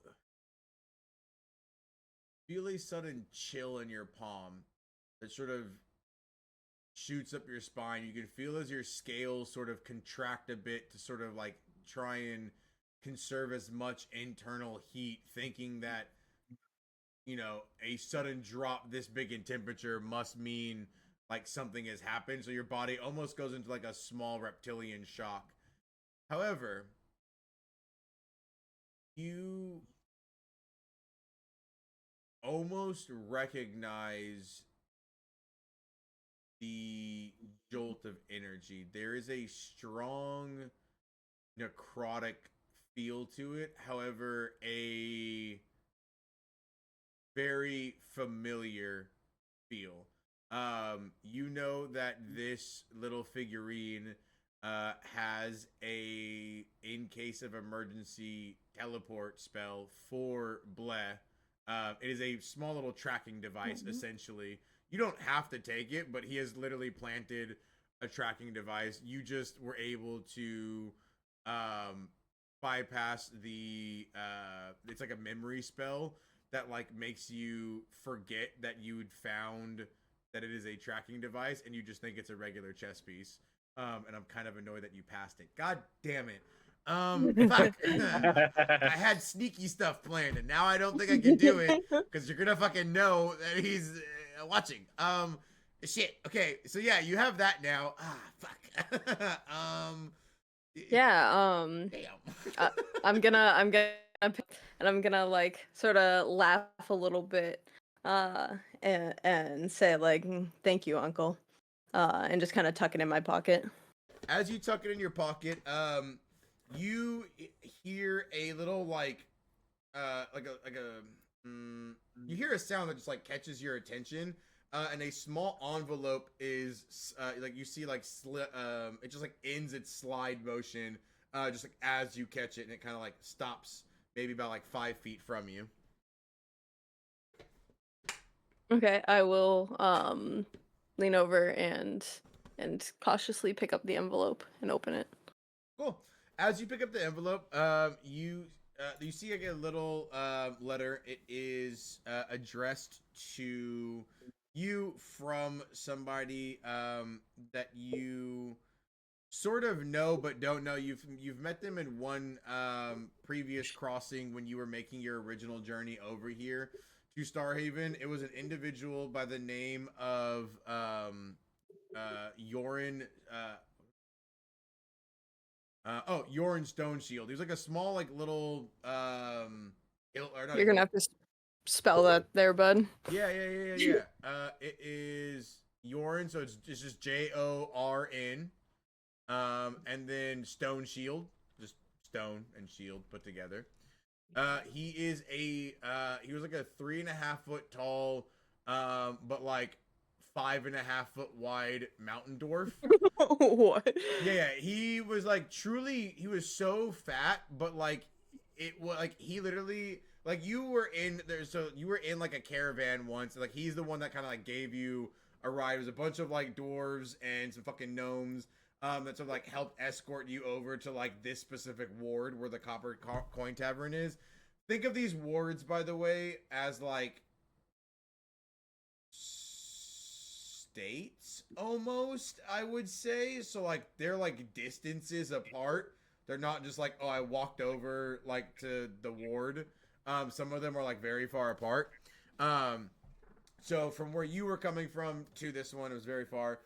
feel a sudden chill in your palm that sort of shoots up your spine. You can feel as your scales sort of contract a bit to sort of like try and conserve as much internal heat, thinking that, you know, a sudden drop this big in temperature must mean like something has happened. So your body almost goes into like a small reptilian shock. However, you almost recognize the jolt of energy. There is a strong necrotic feel to it. However, a very familiar feel. You know that this little figurine has a in case of emergency teleport spell for Bleh. It is a small little tracking device, essentially. You don't have to take it, but he has literally planted a tracking device. You just were able to bypass the it's like a memory spell that like makes you forget that you'd found that it is a tracking device, and you just think it's a regular chess piece. And I'm kind of annoyed that you passed it. God damn it. Fuck. I had sneaky stuff planned, and now I don't think I can do it because you're gonna fucking know that he's watching. Shit. Okay, so yeah, you have that now. Ah, fuck. Yeah, Damn. uh, I'm gonna like sort of laugh a little bit, and say like, "Thank you, Uncle," and just kind of tuck it in my pocket. As you tuck it in your pocket, you hear a little you hear a sound that just like catches your attention, and a small envelope is like you see like it just like ends its slide motion, just like as you catch it, and it kind of like stops maybe about like 5 feet from you. Okay, I will lean over and cautiously pick up the envelope and open it. Cool. As you pick up the envelope, you see like a little letter. It is addressed to you from somebody that you sort of know but don't know. You've met them in one previous crossing when you were making your original journey over here to Starhaven. It was an individual by the name of Yorin. Yorin Stone Shield. He was like a small, like little, You're gonna have to spell that there, bud. Yeah. It is Yorin, so it's just Jorn, and then Stone Shield, just stone and shield put together. He was like a 3.5 foot tall, but like 5.5 foot wide mountain dwarf. What? Yeah, he was like he was so fat, but like it was like he literally like you were in there, so you were in like a caravan once. Like he's the one that kind of like gave you a ride. It was a bunch of like dwarves and some fucking gnomes that sort of like helped escort you over to like this specific ward where the Coin Tavern is. Think of these wards, by the way, as like states almost, I would say. So like they're like distances apart. They're not just like, oh, I walked over like to the ward. Some of them are like very far apart. So from where you were coming from to this one, it was very far.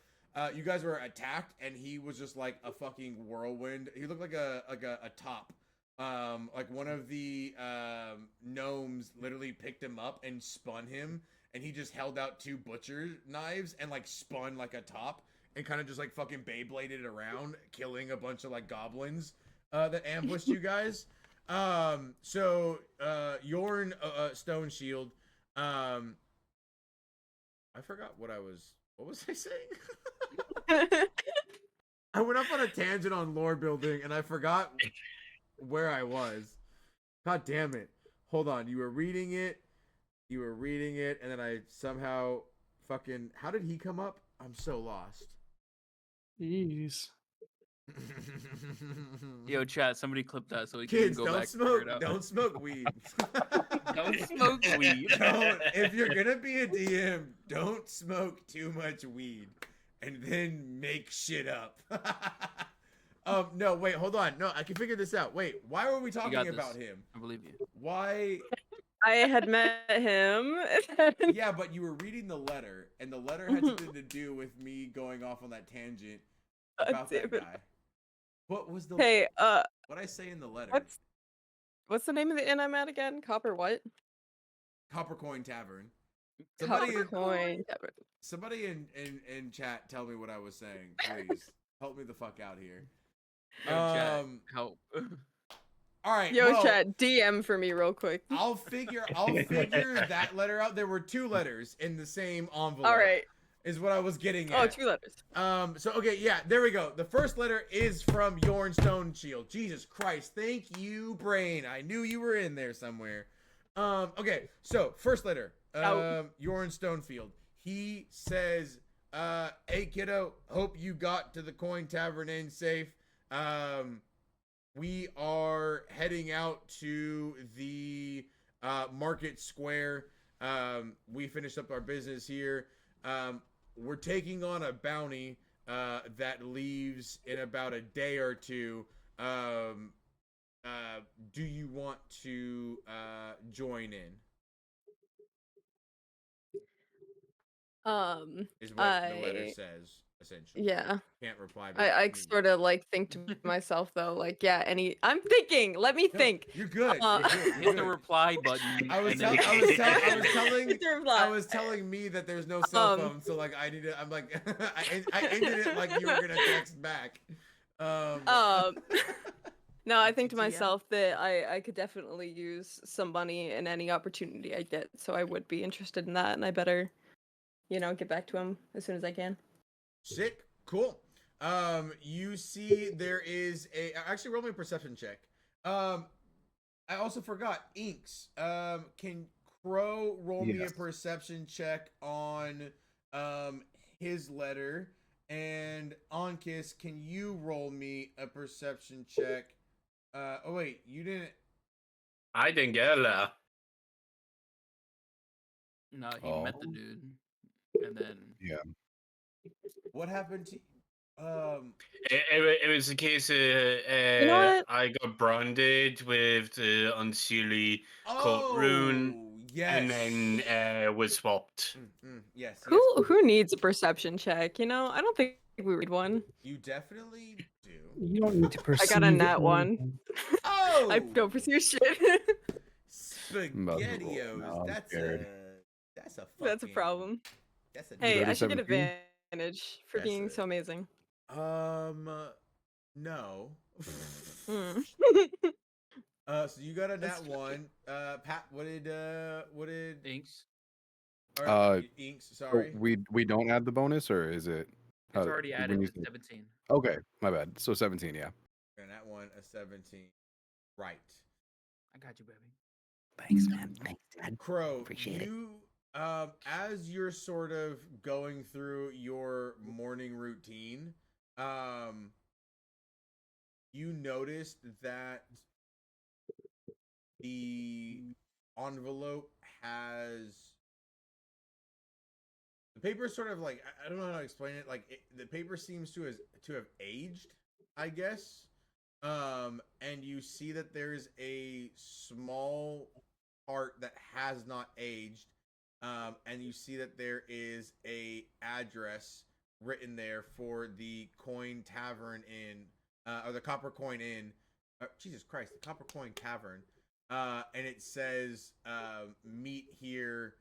You guys were attacked, and he was just like a fucking whirlwind. He looked like a top. Like one of the gnomes literally picked him up and spun him, and he just held out 2 butcher knives and like spun like a top and kind of just like fucking Beybladed around, killing a bunch of like goblins that ambushed you guys. So Yorn Stone Shield. I forgot what was I saying? I went off on a tangent on lore building and I forgot where I was. God damn it. Hold on. You were reading it, and then I somehow fucking. How did he come up? I'm so lost. Jeez. Yo, chat, somebody clip that so we Kids, can go don't back smoke. and figure it out. Don't smoke weed. Don't smoke weed. If you're gonna be a DM, don't smoke too much weed, and then make shit up. No, wait, hold on. No, I can figure this out. Wait, why were we talking about him? I believe you. Why? I had met him. Yeah, but you were reading the letter, and the letter had something to do with me going off on that tangent about that guy. What was the? Hey, what I say in the letter? What's the name of the inn I'm at again? Copper what? Copper Coin Tavern. Somebody in chat, tell me what I was saying, please. Help me the fuck out here. Yo, chat, help. All right. Yo, well, chat, DM for me real quick. I'll figure that letter out. There were 2 letters in the same envelope. All right. Is what I was getting at. Oh, 2 letters. So okay, yeah, there we go. The first letter is from Yorn Stone Shield. Jesus Christ, thank you, brain. I knew you were in there somewhere. Okay, so first letter, Yorn Stonefield. He says, "Hey kiddo, hope you got to the Coin Tavern Inn safe. We are heading out to the Market Square. We finished up our business here. We're taking on a bounty that leaves in about a day or 2. Do you want to join in?" Is what the letter says. essentially. Yeah. Can't reply back. I to me. sort of like think to myself though, like, yeah, I'm thinking. Let me No, think. you're good. Uh, You're good. You're Hit the good. reply button. I was and then telling Hit the reply. I was telling me that there's no cell phone, so like I need to. I'm like I ended it like you were gonna text back. Um, No, I think to TTM? myself that I could definitely use some money in any opportunity I get, so I would be interested in that, and I better, get back to him as soon as I can. Sick. Cool. You see there is a actually roll me a perception check. I also forgot inks. Can Crow roll me a Yes. perception check on his letter? And Ankis, can you roll me a perception check? Oh wait, you didn't. I didn't get a letter. No, he met the Oh. dude, and then Yeah. What happened to? It was a case of know what? I got branded with the unseelie court rune, Oh yes. and then was swapped. Yes. Who needs a perception check? I don't think we read one. You definitely do. You don't need to I perceive. got a nat one. anything. Oh. I don't pursue shit. Spaghettios. No, I'm That's scared. a fucking, That's a problem. That's a Hey, I should 37 get feet? advantage for That's being a- so amazing. No. Hmm. So you got a That's nat one. Pat, what did inks. or, So inks? Sorry. we don't add the bonus, or is it? It's already when added you to say- 17. Okay, my bad. So 17, yeah. And that one a 17. Right. I got you, baby. Thanks, man. Thanks, Dad. Crow, Appreciate it. you as you're sort of going through your morning routine, you noticed that the envelope has the paper sort of like I don't know how to explain it. Like the paper seems to have aged, I guess. And you see that there's a small part that has not aged. And you see that there is a address written there for the Coin Tavern Inn, or the Copper Coin Inn. Jesus Christ, the Copper Coin Tavern. And it says, meet here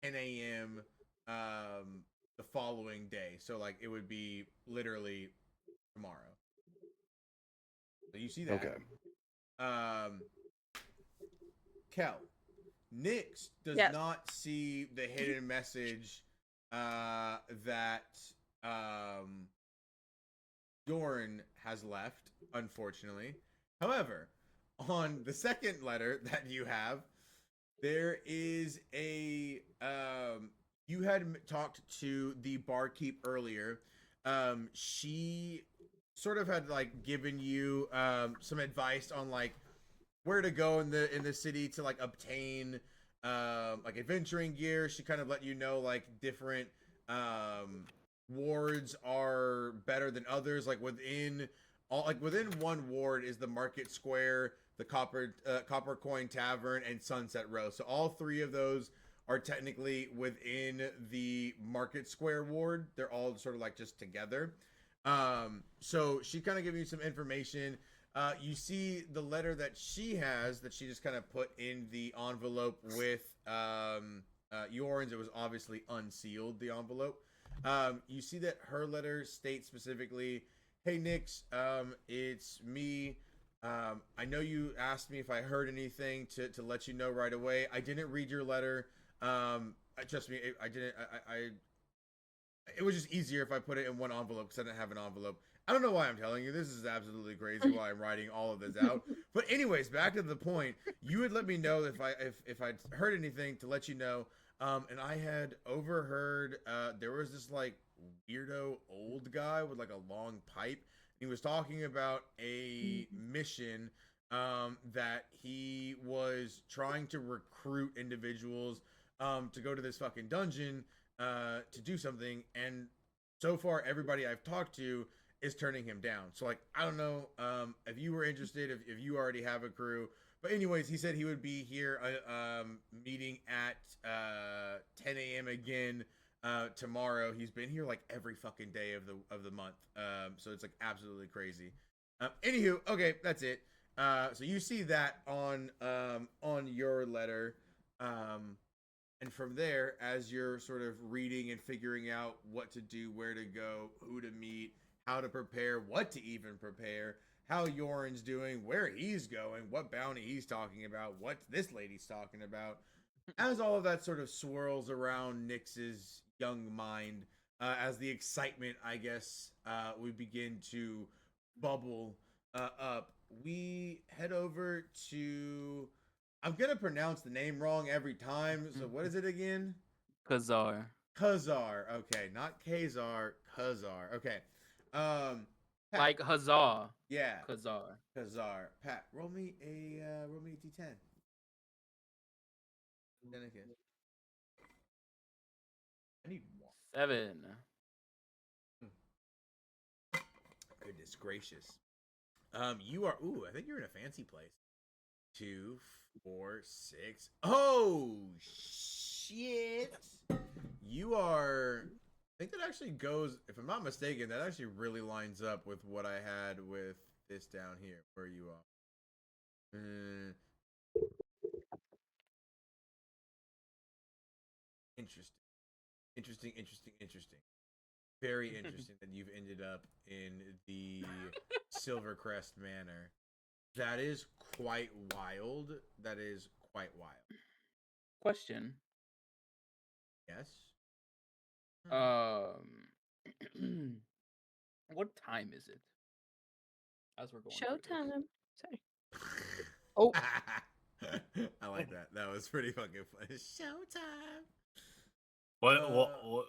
10 a.m. The following day. So like it would be literally tomorrow. So you see that. Okay. Kel. Nyx does Yes. not see the hidden message that Yorn has left, unfortunately. However, on the second letter that you have, there is a you had talked to the barkeep earlier. She sort of had like given you some advice on like where to go in the city to like obtain like adventuring gear. She kind of let you know like different wards are better than others. Like within one ward is the Market Square, the Copper Coin Tavern, and Sunset Row. So all three of those are technically within the Market Square ward. They're all sort of like just together. So she kind of gave you some information. You see the letter that she has that she just kind of put in the envelope with Yorn's. It was obviously unsealed, the envelope. You see that her letter states specifically, "Hey Nyx, it's me. I know you asked me if I heard anything to let you know right away. I didn't read your letter. Trust me, I didn't. It was just easier if I put it in one envelope because I didn't have an envelope. I don't know why I'm telling you. This is absolutely crazy why I'm writing all of this out. But anyways, back to the point. You would let me know if I'd heard anything to let you know. And I had overheard there was this like weirdo old guy with like a long pipe. He was talking about a mission that he was trying to recruit individuals to go to this fucking dungeon to do something. And so far, everybody I've talked to is turning him down. So like I don't know if you were interested, if you already have a crew, but anyways, he said he would be here meeting at 10 a.m. again tomorrow. He's been here like every fucking day of the month. So it's like absolutely crazy. Anywho, okay, that's it. So you see that on your letter. And from there, as you're sort of reading and figuring out what to do, where to go, who to meet, how to prepare, what to even prepare, how Yoren's doing, where he's going, what bounty he's talking about, what this lady's talking about, as all of that sort of swirls around Nyx's young mind, as the excitement, I guess, we begin to bubble up, we head over to. I'm gonna pronounce the name wrong every time. So what is it again? Khazar. Khazar. Okay, not Khazar. Khazar. Okay. Pat. Like Huzzah. Yeah. Khazar. Khazar. Pat, roll me a D10. I need one. 7. Goodness gracious. You are. Ooh, I think you're in a fancy place. 2, 4, 6. Oh shit! You are. I think that actually goes. If I'm not mistaken, that actually really lines up with what I had with this down here, where you are. Interesting. Very interesting that you've ended up in the Silvercrest Manor. That is quite wild. Question. Yes. What time is it? As we're going. Showtime. Sorry. Oh. I like that. That was pretty fucking fun. Showtime.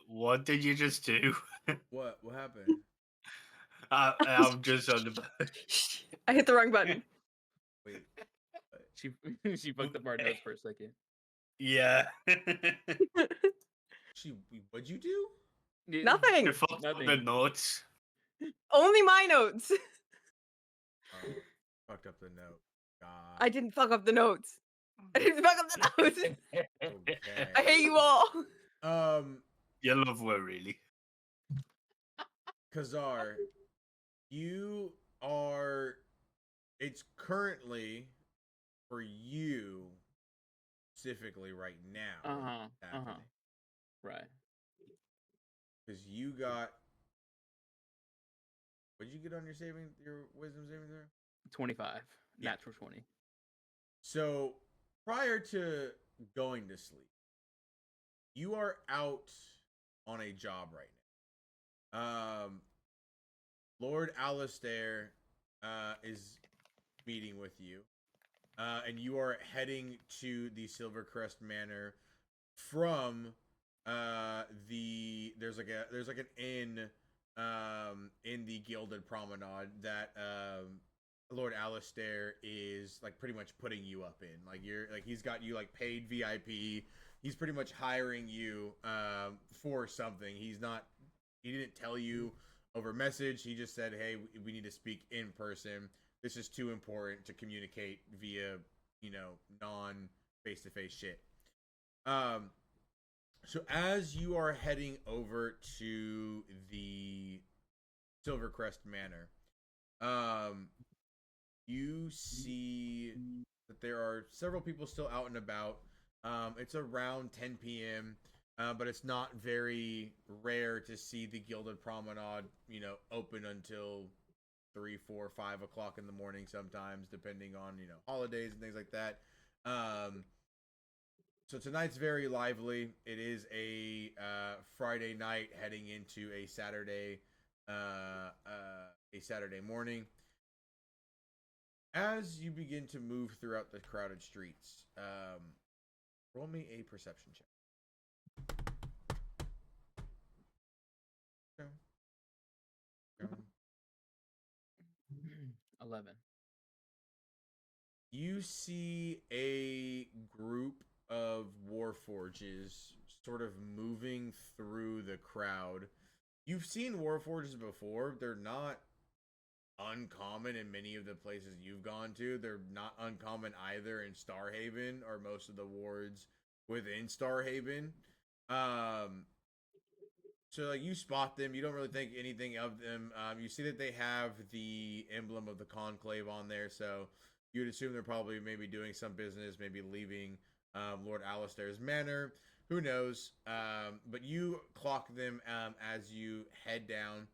What did you just do? What happened? I'm just on the. I hit the wrong button. Wait. She fucked up our notes for a second. Yeah. What'd you do? Nothing. You fucked up the notes. Only my notes. Oh, fucked up the note. God. I didn't fuck up the notes. I didn't fuck up the notes. Okay. I hate you all. You love her, really. Khazar, you are. It's currently for you specifically right now. Right. Because you got. What did you get on your wisdom saving throw? 25. Yeah. Natural 20. So prior to going to sleep, you are out on a job right now. Lord Alistair is meeting with you, and you are heading to the Silvercrest Manor from there's like an inn in the Gilded Promenade that Lord Alistair is like pretty much putting you up in. Like you're like he's got you like paid VIP. He's pretty much hiring you for something. He didn't tell you over message. He just said, "Hey, we need to speak in person. This is too important to communicate via, non face-to-face shit." So as you are heading over to the Silvercrest Manor, you see that there are several people still out and about. It's around 10 p.m., but it's not very rare to see the Gilded Promenade, open until 3, 4, 5 o'clock in the morning sometimes, depending on, holidays and things like that. So tonight's very lively. It is a Friday night heading into a Saturday morning. As you begin to move throughout the crowded streets, roll me a perception check. 11. You see a group of warforges sort of moving through the crowd. You've seen warforges before. They're not uncommon in many of the places you've gone to. They're not uncommon either in Starhaven or most of the wards within Starhaven. So like you spot them, you don't really think anything of them. You see that they have the emblem of the conclave on there, so you'd assume they're probably maybe doing some business, maybe leaving Lord Alistair's manor. Who knows? But you clock them as you head down.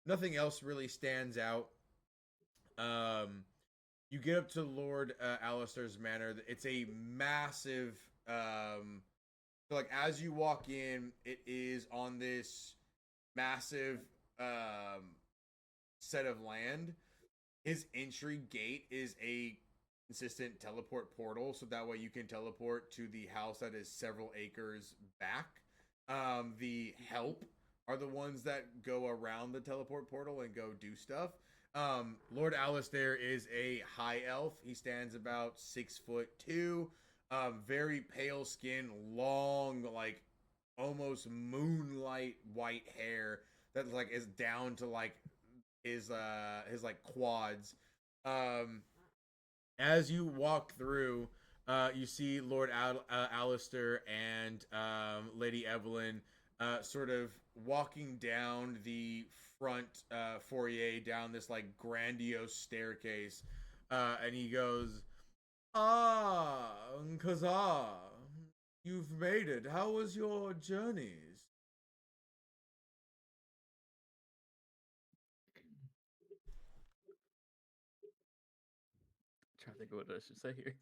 Nothing else really stands out. You get up to Lord Alistair's manor. It's a massive. So like as you walk in, it is on this massive set of land. His entry gate is a consistent teleport portal, so that way you can teleport to the house that is several acres back. The help are the ones that go around the teleport portal and go do stuff. Lord Alistair is a high elf. He stands about 6'2". Very pale skin, long, like almost moonlight white hair that like is down to like his like quads. As you walk through, you see Lord Alistair and Lady Evelyn sort of walking down the front foyer down this like grandiose staircase, and he goes, "Ah, Kazar, you've made it. How was your journeys?" Trying to think of what I should say here.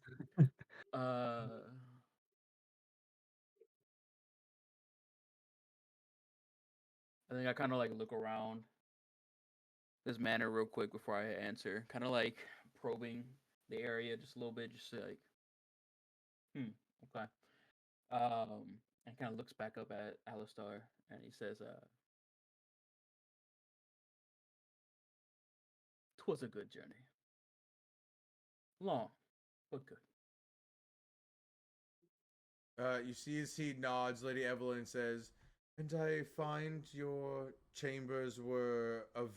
I think I kind of like look around this manor real quick before I answer, kind of like probing the area just a little bit, just to like, okay. And kind of looks back up at Alistar and he says, "'Twas a good journey, long but good." You see as he nods, Lady Evelyn says, "And I find your chambers were of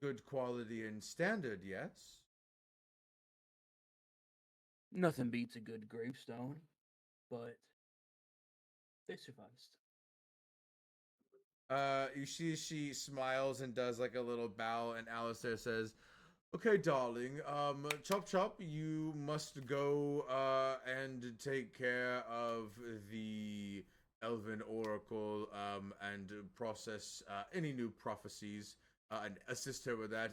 good quality and standard, yes?" Nothing beats a good gravestone, but they sufficed. You see she smiles and does like a little bow, and Alistair says, "Okay, darling, Chop Chop, you must go and take care of the Elven Oracle and process any new prophecies and assist her with that.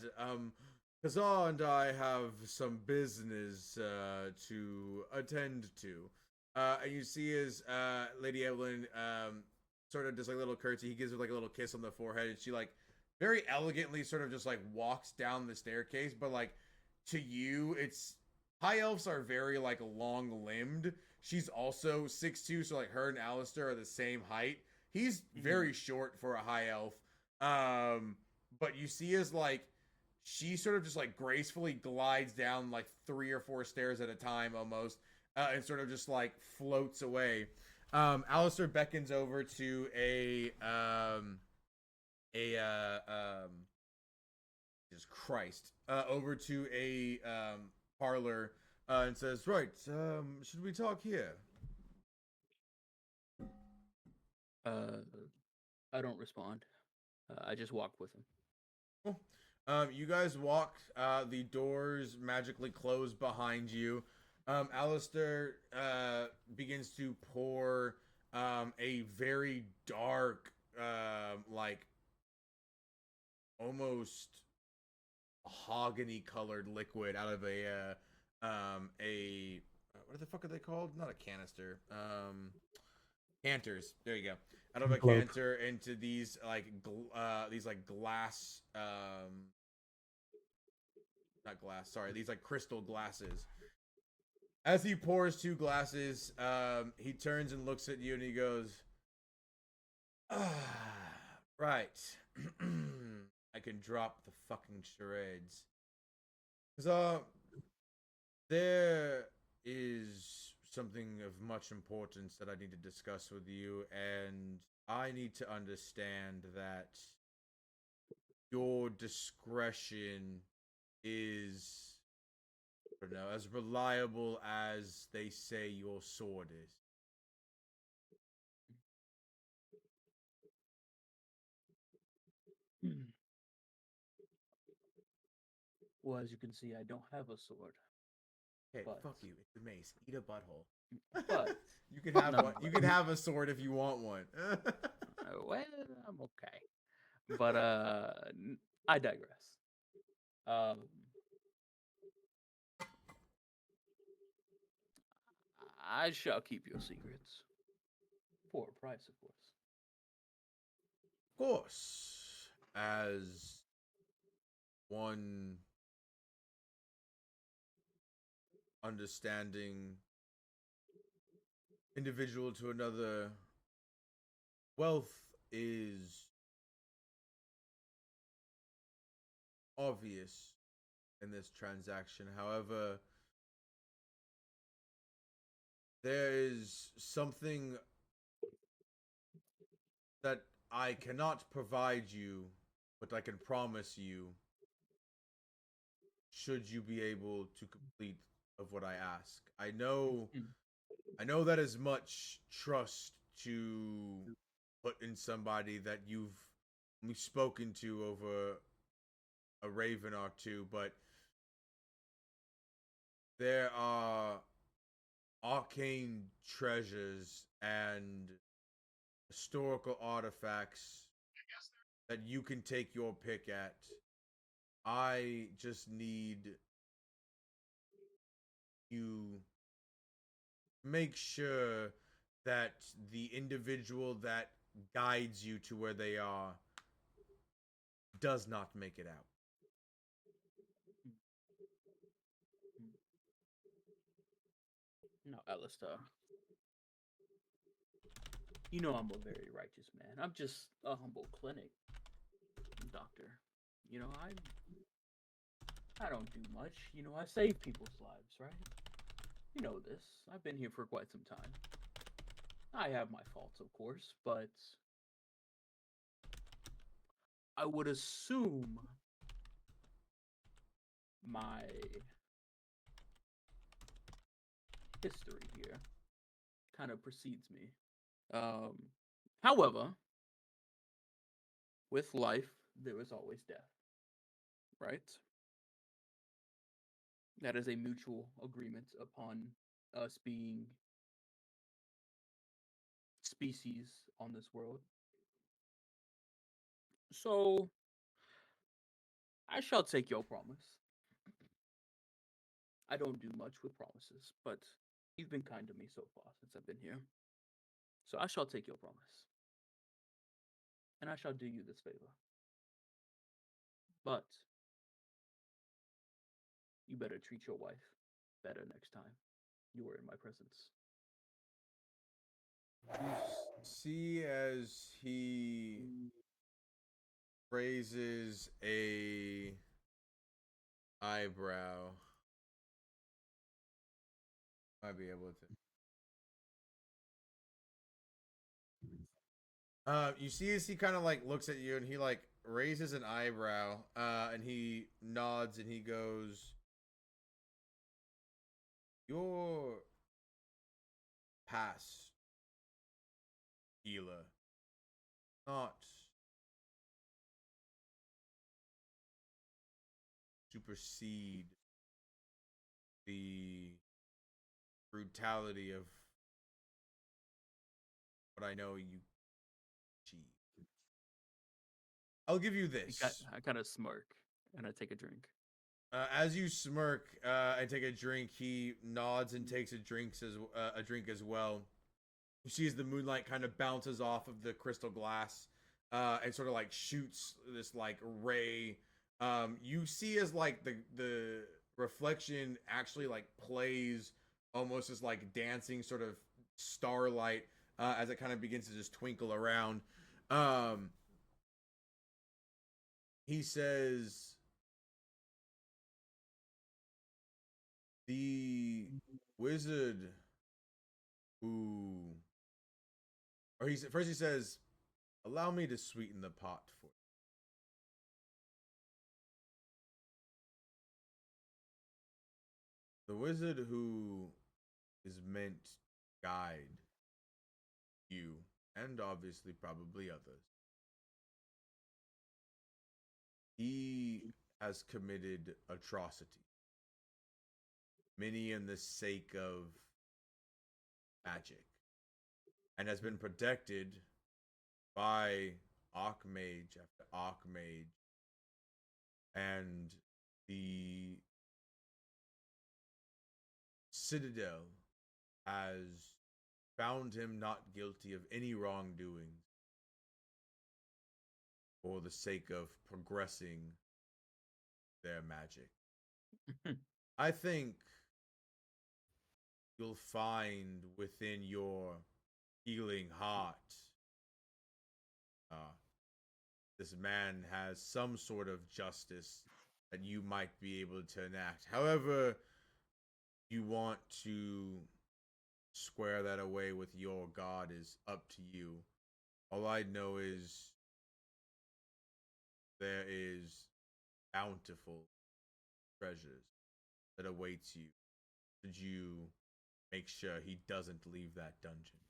Kazar and I have some business to attend to." And you see as Lady Evelyn sort of does like a little curtsy, he gives her like a little kiss on the forehead, and she like very elegantly sort of just like walks down the staircase. But like to you, it's high elves are very like long limbed. She's also 6'2", so like her and Alistair are the same height. He's very short for a high elf. But you see as like she sort of just like gracefully glides down like 3 or 4 stairs at a time almost, and sort of just like floats away. Alistair beckons over to Jesus Christ, over to a parlor, and says, "Right, should we talk here?" I don't respond. I just walk with him. Cool. You guys walk. The doors magically close behind you. Alistair begins to pour a very dark, like almost mahogany colored liquid out of a what the fuck are they called? Not a canister. Canters. There you go. Out of a Globe. canter into these like glass not glass, sorry, these like crystal glasses. As he pours 2 glasses, he turns and looks at you and he goes, "Ah, right." I can drop the fucking charades. Because there is something of much importance that I need to discuss with you, and I need to understand that your discretion is, I don't know, as reliable as they say your sword is." Well, as you can see, I don't have a sword. Hey, But- fuck you. It's a mace. Eat a butthole. But You can have one. You can nonetheless. have a sword if you want one. Well, I'm okay. But I digress. I shall keep your secrets for a price, of course. Of course, as one understanding individual to another, wealth is obvious in this transaction. However, there is something that I cannot provide you, but I can promise you should you be able to complete of what I ask. I know that is much trust to put in somebody that you've only spoken to over a raven or two, but there are arcane treasures and historical artifacts that you can take your pick at. I just need you make sure that the individual that guides you to where they are does not make it out. No, Alistair. You know I'm a very righteous man. I'm just a humble clinic doctor. You know, I don't do much. You know, I save people's lives, right? You know this. I've been here for quite some time. I have my faults, of course, but I would assume my history here kind of precedes me. However, with life, there is always death, right? That is a mutual agreement upon us being species on this world. So, I shall take your promise. I don't do much with promises, but you've been kind to me so far since I've been here. So I shall take your promise. And I shall do you this favor. But you better treat your wife better next time you are in my presence. You see as he raises a eyebrow. Might be able to. You see as he kind of like looks at you and he like raises an eyebrow, and he nods and he goes, "Your past, healer, not supersede the brutality of what I know you achieve. I'll give you this." I kind of smirk and I take a drink. As you smirk and take a drink, he nods and takes a drink as well. You see as the moonlight kind of bounces off of the crystal glass and sort of like shoots this like ray. You see as like the reflection actually like plays almost as like dancing sort of starlight as it kind of begins to just twinkle around. He says, "The wizard who," or he says, "Allow me to sweeten the pot for you. The wizard who is meant to guide you, and obviously probably others. He has committed atrocity, many in the sake of magic, and has been protected by Archmage after Archmage, and the Citadel has found him not guilty of any wrongdoing for the sake of progressing their magic. I think you'll find within your healing heart this man has some sort of justice that you might be able to enact. However, you want to square that away with your God is up to you. All I know is there is bountiful treasures that awaits you should you make sure he doesn't leave that dungeon.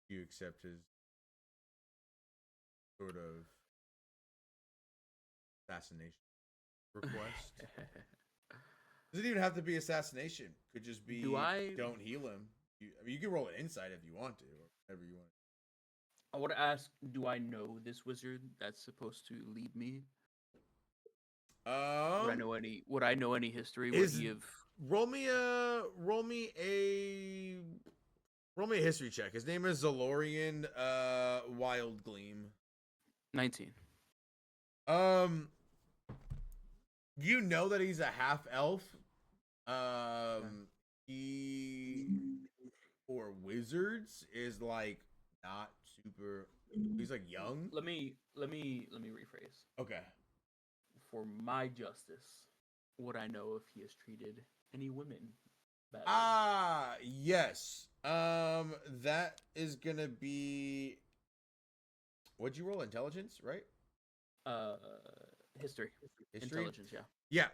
You accept his sort of assassination request. Doesn't even have to be assassination. Could just be don't heal him. You can roll an insight if you want to, or whatever you want. I want to ask, do I know this wizard that's supposed to lead me? Would I know any history? Would he have roll me a history check. His name is Zalorian Wild Gleam. 19? You know that he's a half elf. He for wizards is like not super. He's like young. Let me rephrase. Okay. For my justice, would I know if he has treated any women badly? Yes. That is gonna be. What'd you roll? Intelligence, right? History. History? Intelligence, yeah. Yeah.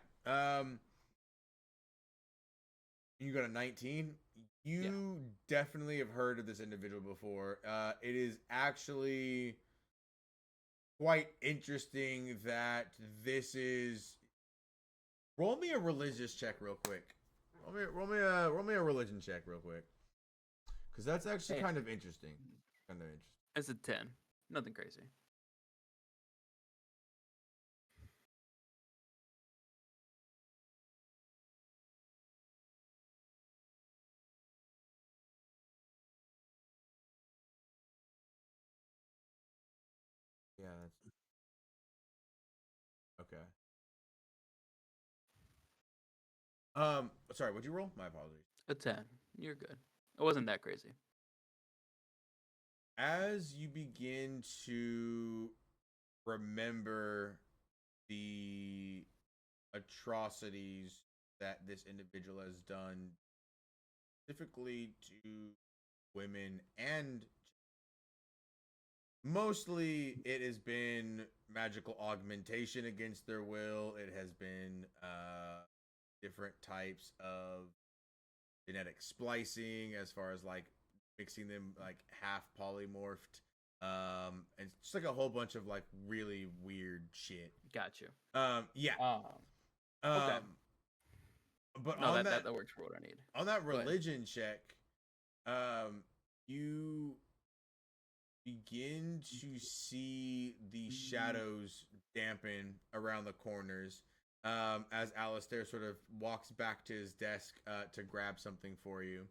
You got a 19. You definitely have heard of this individual before. It is actually quite interesting that this is. Roll me a religious check real quick. Roll me a religion check real quick, because that's actually kind of interesting. It's a 10. Nothing crazy. Yeah, that's okay. Sorry, what'd you roll? My apologies. A 10. You're good. It wasn't that crazy. As you begin to remember the atrocities that this individual has done, specifically to women, and mostly it has been magical augmentation against their will. It has been different types of genetic splicing, as far as like mixing them like half polymorphed, and just like a whole bunch of like really weird shit. Got you. Yeah. Okay. But no, on that works for what I need. On that religion check, you begin to see the shadows dampen around the corners, as Alistair sort of walks back to his desk to grab something for you.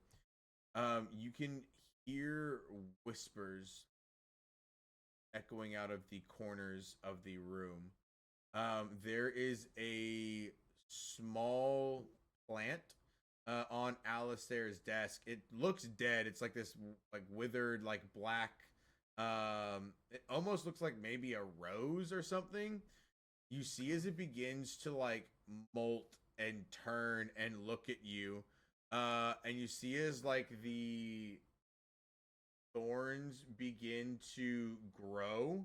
You can hear whispers echoing out of the corners of the room. There is a small plant on Alistair's desk. It looks dead. It's like this like withered, like black. It almost looks like maybe a rose or something. You see as it begins to like molt and turn and look at you. And you see as like the thorns begin to grow.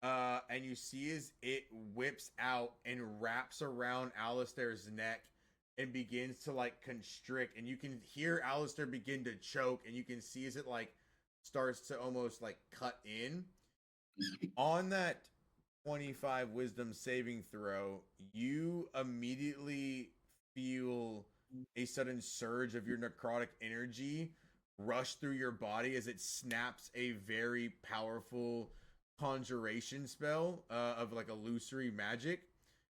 And you see as it whips out and wraps around Alistair's neck and begins to like constrict, and you can hear Alistair begin to choke, and you can see as it like starts to almost like cut in. On that 25 wisdom saving throw, you immediately feel a sudden surge of your necrotic energy rush through your body as it snaps a very powerful conjuration spell of like illusory magic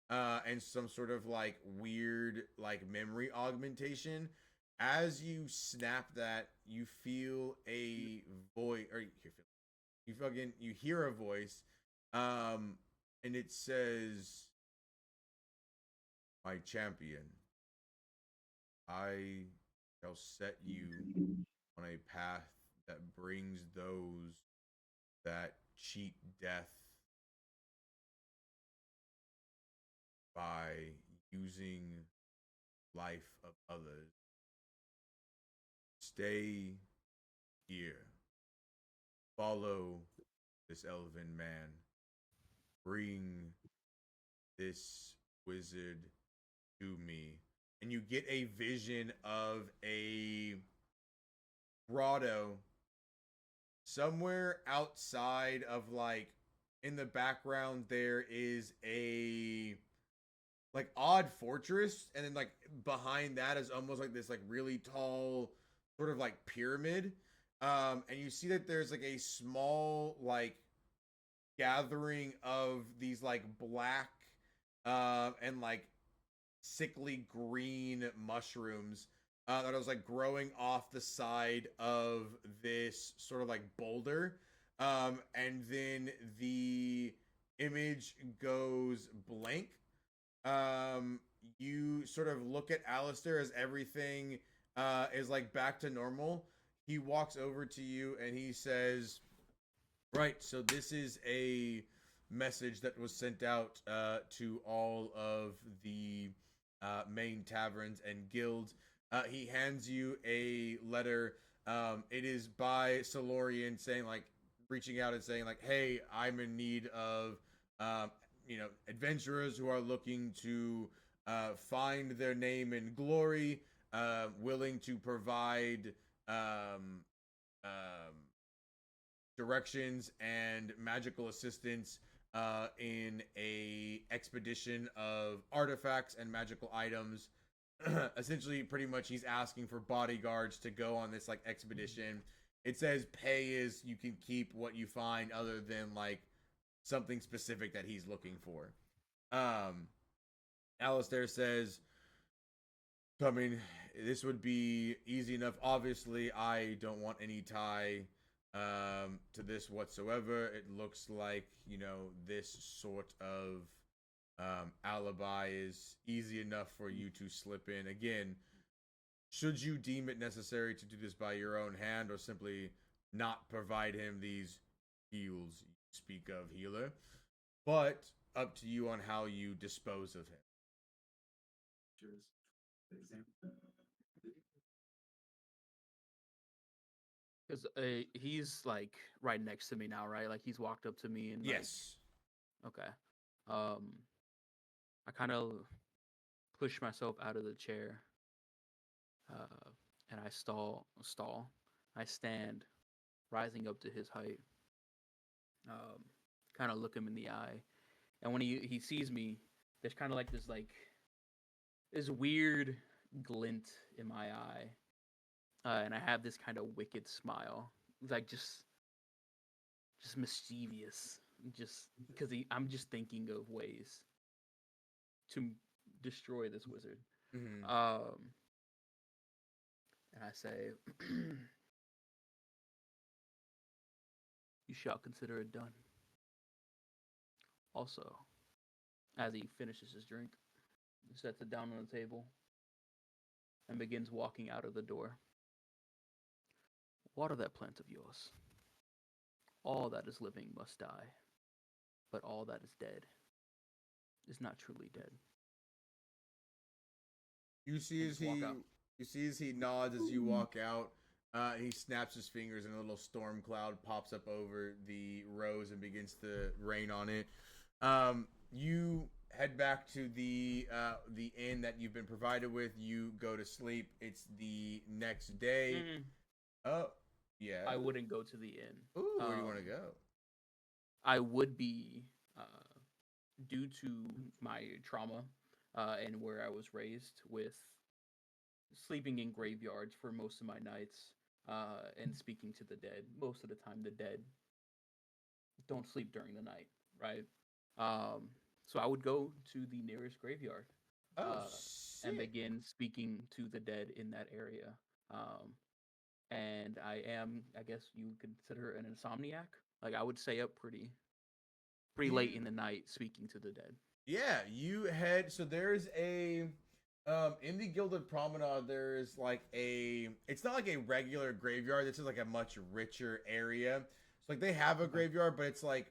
and some sort of like weird like memory augmentation. As you snap that, you feel a voice, or you hear a voice, and it says, "My champion, I shall set you on a path that brings those that cheat death by using life of others. Stay here. Follow this elven man. Bring this wizard to me." And you get a vision of a grotto somewhere outside of like in the background. There is a like odd fortress, and then like behind that is almost like this like really tall sort of like pyramid. And you see that there's like a small like gathering of these like black and like sickly green mushrooms that was like growing off the side of this sort of like boulder. And then the image goes blank. You sort of look at Alistair as everything is like back to normal. He walks over to you and he says, "Right, so this is a message that was sent out to all of the main taverns and guilds." He hands you a letter. It is by Solorian, saying like, reaching out and saying like, "Hey, I'm in need of adventurers who are looking to find their name in glory, willing to provide directions and magical assistance in a expedition of artifacts and magical items." Essentially, pretty much, he's asking for bodyguards to go on this like expedition. It says pay is you can keep what you find, other than like something specific that he's looking for. Alistair says, "I mean, this would be easy enough. Obviously, I don't want any tie to this whatsoever. It looks like, this sort of alibi is easy enough for you to slip in. Again, should you deem it necessary to do this by your own hand, or simply not provide him these heals you speak of, healer, but up to you on how you dispose of him." Because he's like right next to me now, right? Like he's walked up to me and Yes. Like, okay. I kind of push myself out of the chair, and I stall. I stand, rising up to his height. Kind of look him in the eye, and when he sees me, there's kind of like this weird glint in my eye, and I have this kind of wicked smile, like just mischievous, just because I'm just thinking of ways to destroy this wizard. Mm-hmm. And I say, "You shall consider it done." Also, as he finishes his drink, he sets it down on the table and begins walking out of the door. "Water that plant of yours. All that is living must die, but all that is dead is not truly dead." You see as he nods as you walk out. He snaps his fingers and a little storm cloud pops up over the rose and begins to rain on it. You head back to the inn that you've been provided with. You go to sleep. It's the next day. Mm, Oh, yeah. I wouldn't go to the inn. Ooh, where do you want to go? I would be, due to my trauma and where I was raised with sleeping in graveyards for most of my nights and speaking to the dead. Most of the time, the dead don't sleep during the night, right? So I would go to the nearest graveyard Oh, and sick. begin speaking to the dead in that area. And I am, I guess you would consider an insomniac. Like I would stay up pretty late in the night speaking to the dead. Yeah, you head. So there's a in the Gilded Promenade. There's like a. It's not like a regular graveyard. This is like a much richer area. It's like they have a graveyard, but it's like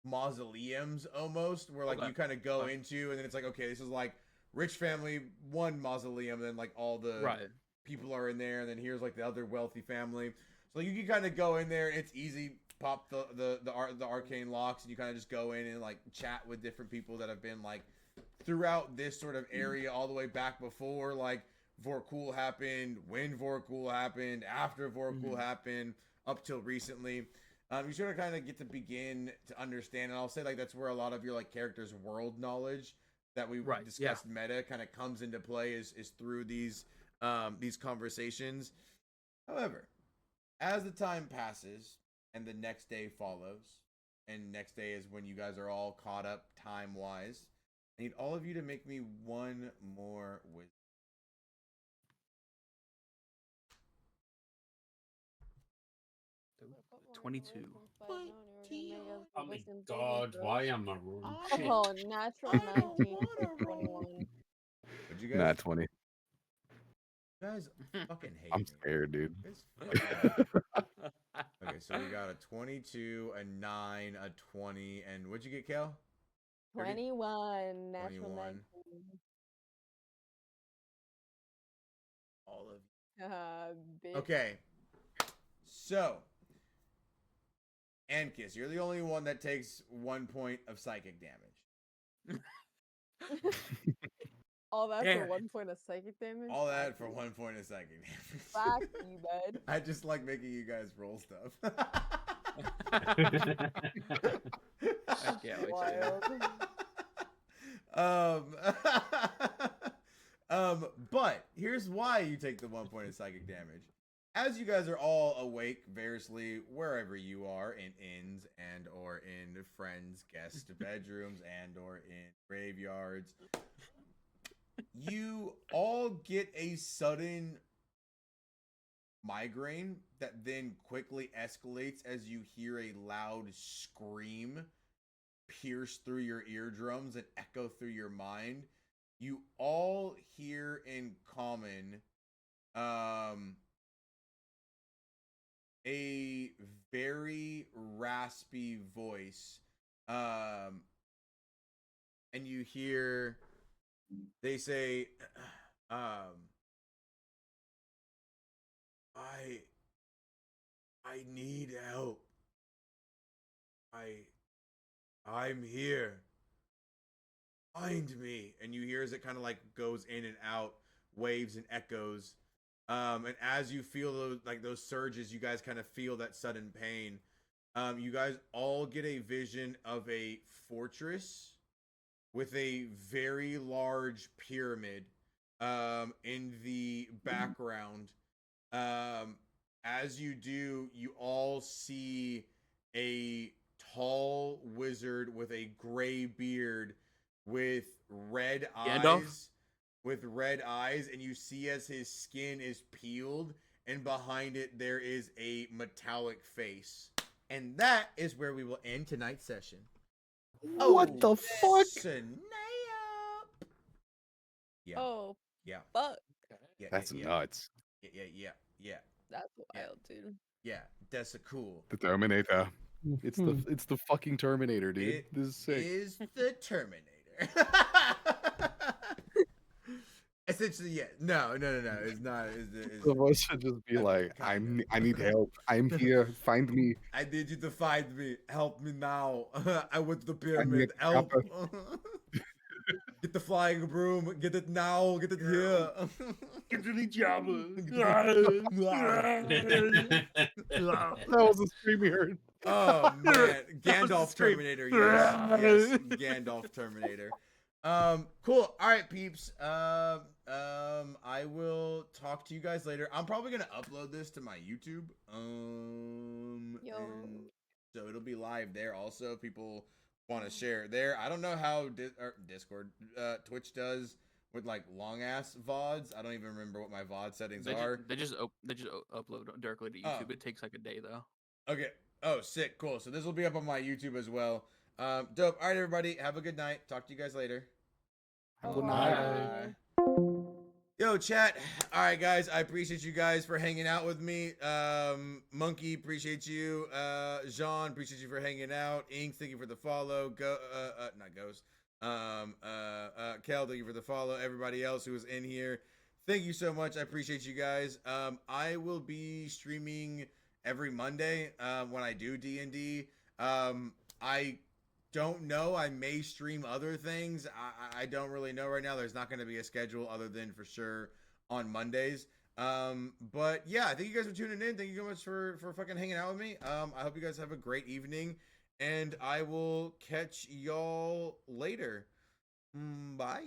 mausoleums almost, where like Okay. you kind of go Okay. into, and then it's like, okay, this is like rich family one mausoleum, and then like all the Right. people are in there, and then here's like the other wealthy family. So you can kind of go in there, and it's easy. Pop the arcane locks, and you kind of just go in and like chat with different people that have been like throughout this sort of area, all the way back before like Vorkul happened, when Vorkul happened, after Vorkul happened, up till recently. You sort of kind of get to begin to understand, and I'll say like that's where a lot of your like characters' world knowledge that we Right, discussed meta kind of comes into play is through these conversations. However, as the time passes and the next day follows, and next day is when you guys are all caught up time wise, I need all of you to make me one more wisdom. Dude, 22. Oh my god, why am I rolling shit? Oh, natural 19, 21. Would you guys? Not 20. You guys fucking hate I'm me. scared, dude. You guys fucking hate me. Okay, so we got a 22, a 9, a 20, and what'd you get, Cal? 21, natural 21. 19. All of you. Bitch. Okay. So, Ankis, you're the only one that takes 1 point of psychic damage. All that Damn for it. 1 point of psychic damage? All that for 1 point of psychic damage. Fuck you, bud. I just like making you guys roll stuff. I can't wait to. But here's why you take the 1 point of psychic damage. As you guys are all awake, variously, wherever you are, in inns and or in friends' guest bedrooms and or in graveyards, you all get a sudden migraine that then quickly escalates as you hear a loud scream pierce through your eardrums and echo through your mind. You all hear in common a very raspy voice, and you hear they say, I need help. I'm here. Find me. And you hear as it kind of like goes in and out, waves and echoes. And as you feel those surges, you guys kind of feel that sudden pain. You guys all get a vision of a fortress with a very large pyramid in the background. As you do, you all see a tall wizard with a gray beard with red Gandalf? eyes. With red eyes, and you see as his skin is peeled, and behind it there is a metallic face. And that is where we will end tonight's session. What the fuck? Snap. Yeah. Oh, Yeah. fuck. Yeah. That's yeah, nuts. Yeah. That's Yeah. wild, dude. Yeah. That's a cool. The Terminator. It's the fucking Terminator, dude. It This is sick. is the Terminator. Essentially, yeah. No. It's not. The voice should just be like, I need help. I'm here. Find me. I need you to find me. Help me now. I went to the I need pyramid. Help. the flying broom. Get it now. Get it here. Get to the job. That was a scream we heard. Oh man, That was the Gandalf scream. Terminator. Yes, yes, Gandalf Terminator. Cool. All right, peeps. I will talk to you guys later. I'm probably gonna upload this to my YouTube. Yo. And so it'll be live there also. If people want to share it there. I don't know how Discord, Twitch does with like long ass VODs. I don't even remember what my VOD settings are. They just upload directly to YouTube. It takes like a day though. Okay. Oh, sick. Cool. So this will be up on my YouTube as well. Dope. All right, everybody. Have a good night. Talk to you guys later. Good night. Yo, chat. All right, guys. I appreciate you guys for hanging out with me. Monkey, appreciate you. Jean, appreciate you for hanging out. Ink, thank you for the follow. Not Ghost. Kel, thank you for the follow. Everybody else who was in here, thank you so much. I appreciate you guys. I will be streaming every Monday when I do D&D. I don't know. I may stream other things. I don't really know right now. There's not going to be a schedule other than for sure on Mondays. But yeah, thank you guys for tuning in. Thank you so much for fucking hanging out with me. I hope you guys have a great evening, and I will catch y'all later. Bye.